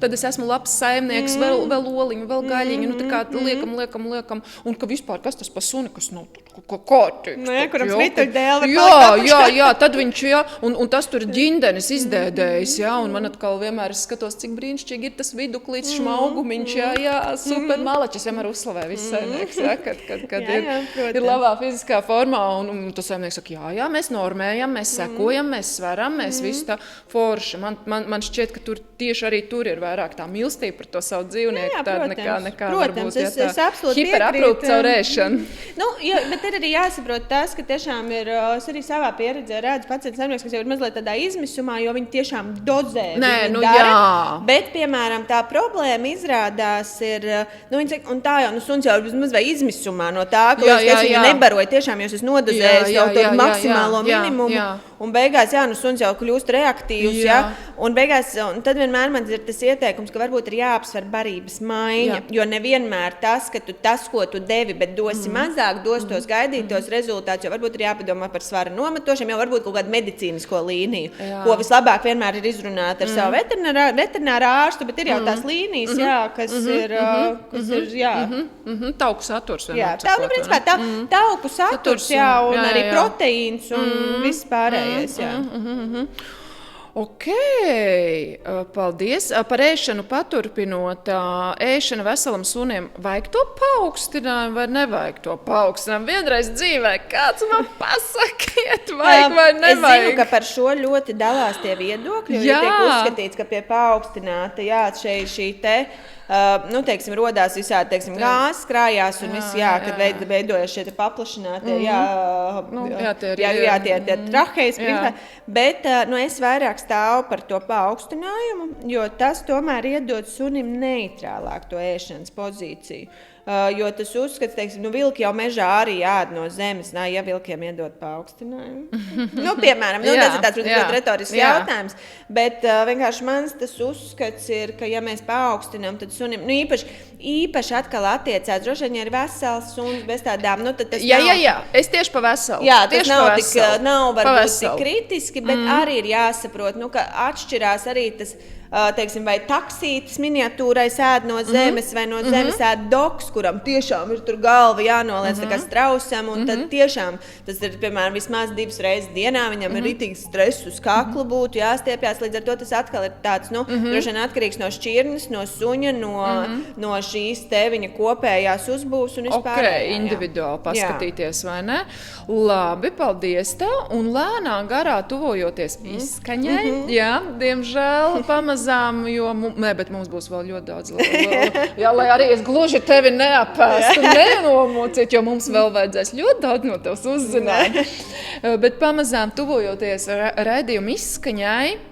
S1: tad es esmu labs saimnieks, vēl oliņu, vēl gaļiņu, tā kā liekam, un ka vispār, kas tas pa suni, kas nav kārtīgs.
S3: Kuram svituļdēl
S1: Jā, tad viņš, un tas tur ģindenis izdēdējis, un man atkal vienmēr es skatos, cik brīnišķīgi ir tas viduklīts šmaugumiņš, super malačs, vienmēr uzslavē viss saimnieks, kad ir labā fiziskā formā, un tas saimnieks saka, jā, mēs normējam, mēs sekojam, mēs sveram, mēs visu tā forši. Man šķiet, ka tieši arī tur ir vairāk tā mīlestība par to savu dzīvnieku, tāda nekā
S3: protams,
S1: varbūt,
S3: es absolūti
S1: hiperaprūpe caur ēšanu.
S3: Bet ir arī jāsaprot tas, ka tiešām ir, es arī savā pieredzē redzu pacientu saimnieks, kas jau ir mazliet tādā izmisumā, jo viņi tiešām dozē. Bet, piemēram, tā problēma izrādās ir, viņi saka, un tā jau, suns jau vismaz vai izmisumā no tā, ka es viņu nebaroju tiešām, jo es nodozēju jau to maksimālo minimumu. Un beigās, suns jau kļūst reaktīvs, un beigās, un tad vienmēr man ir tas ieteikums, ka varbūt ir jāapsver barības maiņa, jo nevienmēr tas, ka tu tas, ko tu devi, bet dosi mazāk, dos tos gaidītos rezultātus, jo varbūt ir jāpadomā par svara nometošiem, jau varbūt kaut kādu medicīnisko līniju, ko vislabāk vienmēr ir izrunāt ar savu veterināru ārstu, bet ir jau tās līnijas, kas ir,
S1: Tauku saturs.
S3: Tauku saturs, un arī proteīns un viss pārējais,
S1: Ok, paldies. Par ēšanu paturpinot, ēšana veselam sunim, vajag to paaugstinājumu vai nevajag to paaugstinājumu? Vienreiz dzīvē kāds man pasakiet, vajag vai nevajag?
S3: Es zinu, ka par šo ļoti dalās tie viedokļi, jo tiek uzskatīts, ka pie paaugstināta, šī te, teiksim, rodās visādi, teiksim, gāzes krājās un viss, kad veidojas šie te paplašinātie, tie trahejas, bet, es vairāk stāvu par to paaugstinājumu, jo tas tomēr iedod sunim neitrālāk to ēšanas pozīciju. Jo tas uzskats, teiksim, vilki jau mežā arī ēd no zemes, ja vilkiem iedod paaugstinājumu. Piemēram, tas ir tāds ļoti retorisks jautājums, bet vienkārši mans tas uzskats ir, ka ja mēs paaugstinām, tad sunim, īpaši atkal attiecās, droši vien ir vesels suns bez tādām, tad tas nav...
S1: Jā, es tieši pa veselu.
S3: Jā, tas nav varbūt tik kritiski, bet arī ir jāsaprot, ka atšķirās arī tas, teiksim, vai taksītis miniatūrais ēd no zemes, vai no zemes ēd doks, kuram tiešām ir tur galva jānoliec tā kā strausam, un tad tiešām tas ir, piemēram, vismaz 2 reizes dienā, viņam ir ritīgs stress uz kaklu būtu jāstiepjās, līdz ar to tas atkal ir tāds, droši vien atkarīgs no šķirnes, no suņa, no šīs te viņa kopējās uzbūves un vispārējā.
S1: Ok, individuāli paskatīties, vai ne? Labi, paldies tev, un lēnā garā tuvojoties izskaņai, diemžēl pamazām, bet mums būs vēl ļoti daudz, lai arī es gluži tevi neapēstu, nenomocīt, jo mums vēl vajadzēs ļoti daudz no tevs uzzināt. Bet pamazām tuvojoties raidījuma izskaņai,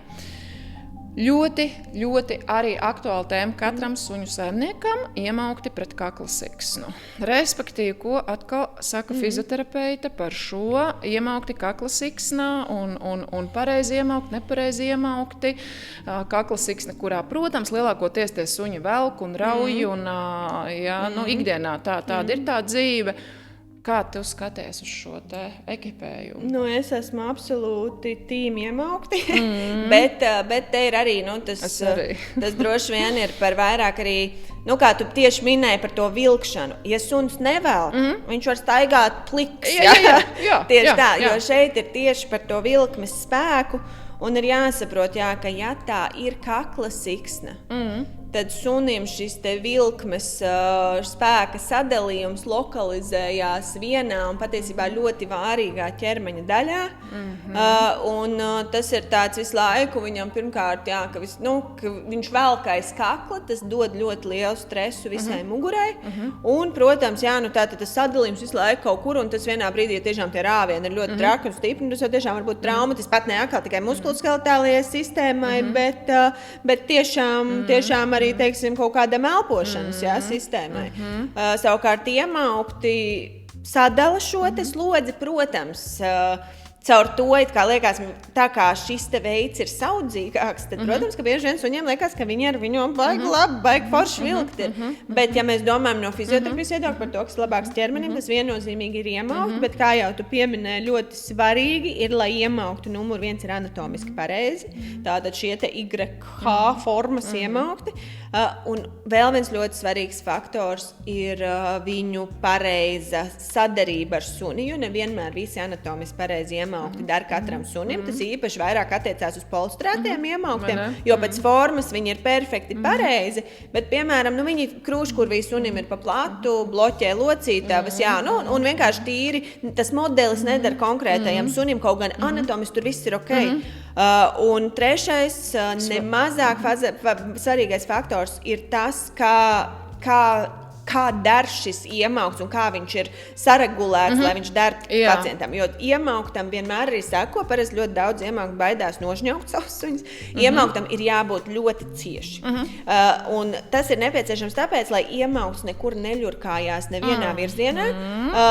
S1: ļoti, ļoti arī aktuāla tēma katram suņu saimniekam iemaukti pret kakla siksnu. Respektīvi, ko atkal saka fizioterapeite par šo iemaukti kakla siksnā un pareizi iemaukti, nepareizi iemaukti kakla siksna, kurā, protams, lielākoties tie suņi velk un rauj un ikdienā tāda ir tā dzīve. Kā tu skaties uz šo te ekipējumu?
S2: Es esmu absolūti tīmi iemaukti,
S3: bet te ir arī, tas droši vien ir par vairāk arī, kā tu tieši minēji par to vilkšanu. Ja suns nevelk, viņš var staigāt pliks. Tieši tā, jo šeit ir tieši par to vilkmes spēku, un ir jāsaprot, ka ja tā ir kakla siksna, tad sunim šis te vilkmes spēka sadalījums lokalizējās vienā un patiesībā ļoti vārīgā ķermeņa daļā. Un tas ir tāds visu laiku viņam pirmkārt, ka viņš velkais kakla, tas dod ļoti lielu stresu visai mugurai. Un, protams, tātad tas sadalījums visu laiku kaut kur, un tas vienā brīdī, ja tiešām tie rāvieni ir ļoti traki un stipri, tas jau tiešām var būt traumatis, pat ne atkal tikai muskuloskeletālajai sistēmai, bet tiešām arī, teiksim, kaut kādam elpošanas sistēmai. Savukārt iemaukti sadala šo te slodzi, protams, caur to, kā liekas, tā kā šis te veids ir saudzīgāks, tad, protams, ka bieži vien suņiem liekas, ka viņi ar viņu baigi labi, baigi forši vilkt ir. Bet, ja mēs domājam no fizioterapijas viedokļa par to, kas labāks ķermenim, tas viennozīmīgi ir iemaukti, bet, kā jau tu pieminēji, ļoti svarīgi ir, lai iemauktu numur 1 ir anatomiski pareizi, tātad šie te YH formas iemaukti. Un vēl viens ļoti svarīgs faktors ir viņu pareiza sadarība ar suni, jo nevienmēr visi anatomiski pareizi iemaukti dar katram sunim. Tas īpaši vairāk attiecās uz polstrātiem iemauktiem, jo pēc formas viņi ir perfekti pareizi, bet, piemēram, viņi krūškurvī sunim ir pa platu, bloķē locītavas, un vienkārši tīri tas modelis nedara konkrētajam sunim, kaut gan anatomiski tur viss ir ok. Un trešais, nemazāk svarīgais faktors ir tas, kā kā der šis iemaukts un kā viņš ir saregulēts, lai viņš der pacientam. Jo iemauktam vienmēr arī sako, parasti ļoti daudz iemauktu baidās nožņaukt savus suņus. Iemauktam ir jābūt ļoti cieši. Un tas ir nepieciešams tāpēc, lai iemaukts nekur neļurkājās nevienā virzienā,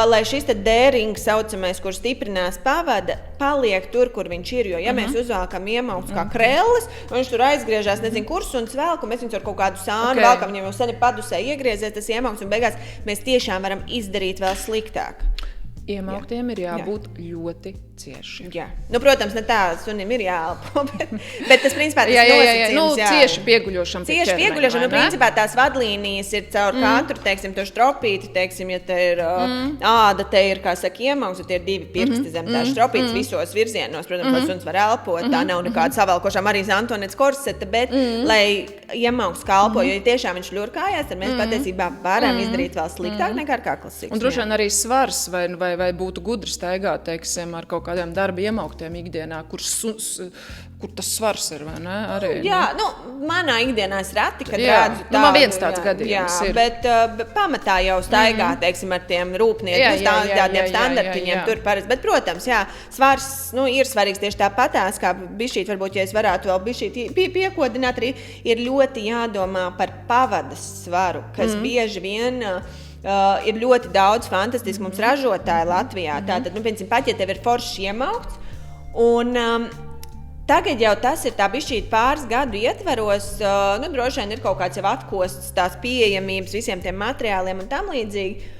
S3: lai šis te dērings saucamais, kur stiprinās pavada, paliek tur, kur viņš ir. Jo, ja mēs uzvalkam iemaukts kā krellis, viņš tur aizgriežās, nezinu, kurs un svelk, un mēs viņus ar kaut kādu sānu valkam, viņam jau seni padusē iegriezies tas iemaukts, un beigās mēs tiešām varam izdarīt vēl sliktāk.
S1: Iemauktiem ir jābūt ļoti cieši.
S3: Jā. Nu, protams, ne tā sunim ir jāelpo, bet tas principā tas nosacījums.
S1: Nu, cieši pieguļošam.
S3: Cieši pieguļošam, nu, principā tās vadlīnijas ir caur katru, teiksim, to štropīti, teiksim, ja te ir āda, te ir, kā saka, iemaukts, tie ir 2 pirksti zem tā štropītes visos virzienos. Protams, lai suns var elpot, tā nav nekāda savalkošā Marijas Antonetes korseta, bet, lai iemaukts kalpo, jo ja tiešām viņš ļurkājās, tad mēs patiesībā varam izdarīt vēl sliktāk nekā ar kaklas siksmu.
S1: Un droši vien arī svars vai būtu gudri staigāt, teiksim, ar kaut kādiem darba iemauktiem ikdienā, kur tas svars ir, vai ne? Arī,
S3: jā, nu, manā ikdienā es reti, kad redzu tādu.
S1: Man viens tāds gadījums ir.
S3: Bet pamatā jau staigā, teiksim, ar tiem rūpniekiem, tādiem standartiņiem tur parasti. Bet, protams, jā, svars, nu, ir svarīgs tieši tāpatās, kā bišķīt, varbūt, ja es varētu vēl bišķīt piekodināt, arī ir ļoti jādomā par pavadas svaru, kas bieži vien ir ļoti daudz fantastiski mums ražotāji Latvijā. Tātad, nu, piemēram, pat ja tev ir foršs iemaukts, un tagad jau tas ir tā bišķīt pāris gadu ietveros, nu, droši vien ir kaut kāds jau atkosts tās pieejamības visiem tiem materiāliem un tam līdzīgi,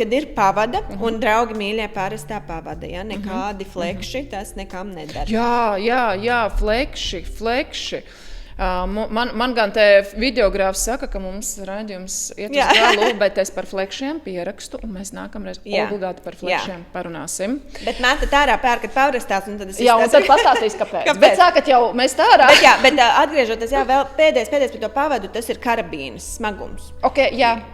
S3: kad ir pavada, un draugi mīļie parastā pavada, ja, nekādi flekši, tas nekam nedara.
S1: Jā, flekši. Man gan te videogrāfs saka, ka mums raidījums iet uz galu, bet es par flekšiem pierakstu, un mēs nākamreiz obligāti par flekšiem parunāsim.
S3: Bet metat ārā pērkat pavrastās, un tad es
S1: un tad pastāstīs, kāpēc. Bet sākat jau mēs tā ārā.
S3: Bet atgriežoties, vēl pēdējais par to pavadu, tas ir karabīnas smagums.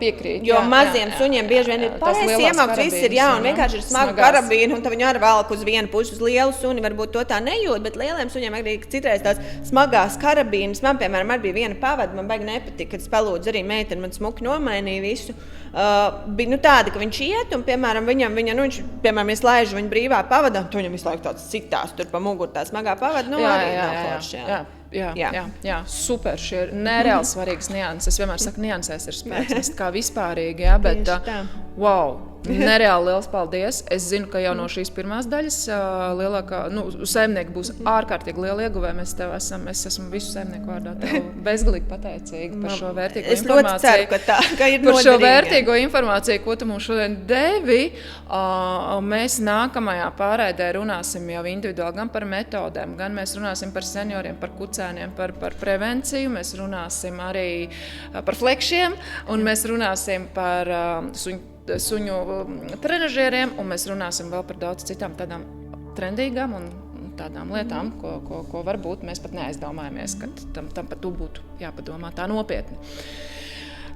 S1: Piekrīt.
S3: Jo maziem suņiem bieži vien ir pareizi iemaukts, viss ir un vienkārši ir smaga karabīna, un tad viņi arī velk uz vienu pusi uz lielu suni, varbūt to tā nejūt, bet lieliem suņiem arī citreiz tās smagās karabīnas. Man, piemēram, arī bija viena pavada, man baigi nepatika, kad es palūdzu arī meiteni, man smuki nomainīja visu. Bija nu tāda, ka viņš iet, un, piemēram, viņš, piemēram, es laižu viņu brīvā pavadā, un viņam visu laiku tāds citās tur pa muguru tā smagā pavada, nu arī nav forši.
S1: Jā, super, šie ir nereāli svarīgas nianses. Es vienmēr saku, niansēs ir spēks, mēs kā vispārīgi, bet wow, nereāli liels paldies. Es zinu, ka jau no šīs pirmās daļas lielākā, saimnieki būs ārkārtīgi liela ieguvēja. Es esmu visu saimnieku vārdā tev bezgalīgi pateicīgi par šo vērtīgo informāciju.
S3: Es ļoti ceru, ka tā ir
S1: par šo vērtīgo informāciju, ko tu mums šodien devi. Mēs nākamajā pārraidē runāsim jau individuāli gan par metodēm, gan mēs runāsim par senioriem, par kucēniem, par prevenciju. Mēs runāsim arī par flekšiem, un mēs runāsim par suņu trenažieriem, un mēs runāsim vēl par daudz citām tādām trendīgām un tādām lietām, ko varbūt mēs pat neaizdomājamies, ka tam par to būtu jāpadomā tā nopietni.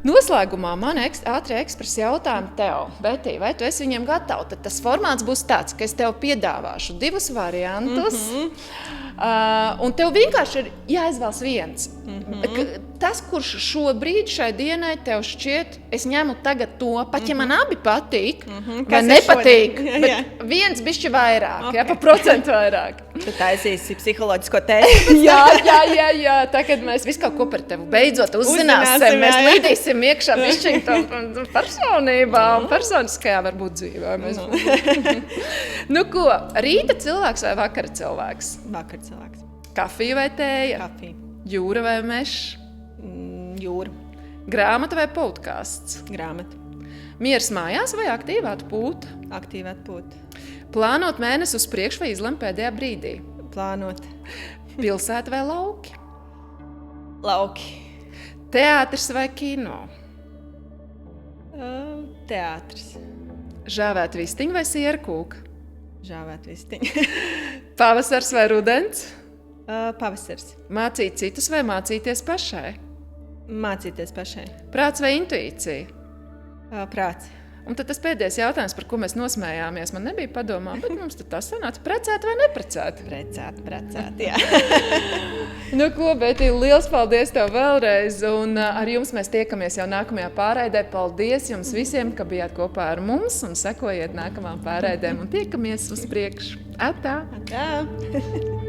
S1: Noslēgumā man ātrie ekspresa jautājumi tev. Betī, vai tu esi viņiem gatava? Tad tas formāts būs tāds, ka es tev piedāvāšu 2 variantus, un tev vienkārši ir jāizvēlas viens. Tas, kurš šobrīd šai dienai tev šķiet, es ņemu tagad to, pat ja man abi patīk, vai nepatīk, bet viens bišķi vairāk, pa procentu vairāk.
S3: Tu taisīsi psiholoģisko testu.
S1: Jā, tagad mēs visu kaut ko par tevi beidzot uzzināsim, mēs lidīsim iekšā bišķiņ to personībā un personiskajā varbūt dzīvē. Nu ko, rīta cilvēks vai vakara cilvēks?
S3: Vakara cilvēks.
S1: Kafija vai tēja?
S3: Kafija.
S1: Jūra vai mešs?
S3: Jūra.
S1: Grāmata vai podcasts?
S3: Grāmata.
S1: Miers mājās vai aktīva atpūta?
S3: Aktīva atpūta.
S1: Plānot mēnesi uz priekšu vai izlemt pēdējā brīdī?
S3: Plānot.
S1: Pilsēta vai lauki?
S3: Lauki.
S1: Teātris vai kino?
S3: Teātris.
S1: Žāvēt vistiņu vai sierkūka?
S3: Žāvēt vistiņu.
S1: Pavasars vai rudens?
S3: Pavasars.
S1: Mācīt citus vai mācīties pašai?
S3: Mācīties pašai.
S1: Prāts vai intuīcija?
S3: Prāts.
S1: Un tad tas pēdējais jautājums, par ko mēs nosmējāmies, man nebija padomā, bet mums tad tas sanāca precēt vai neprecēt?
S3: Precēt, jā.
S1: Nu, ko, Beti, liels paldies tev vēlreiz, un ar jums mēs tiekamies jau nākamajā pārraidē. Paldies jums visiem, ka bijāt kopā ar mums, un sekojiet nākamām pārraidēm, un tiekamies uz priekšu. Atā!
S3: Atā.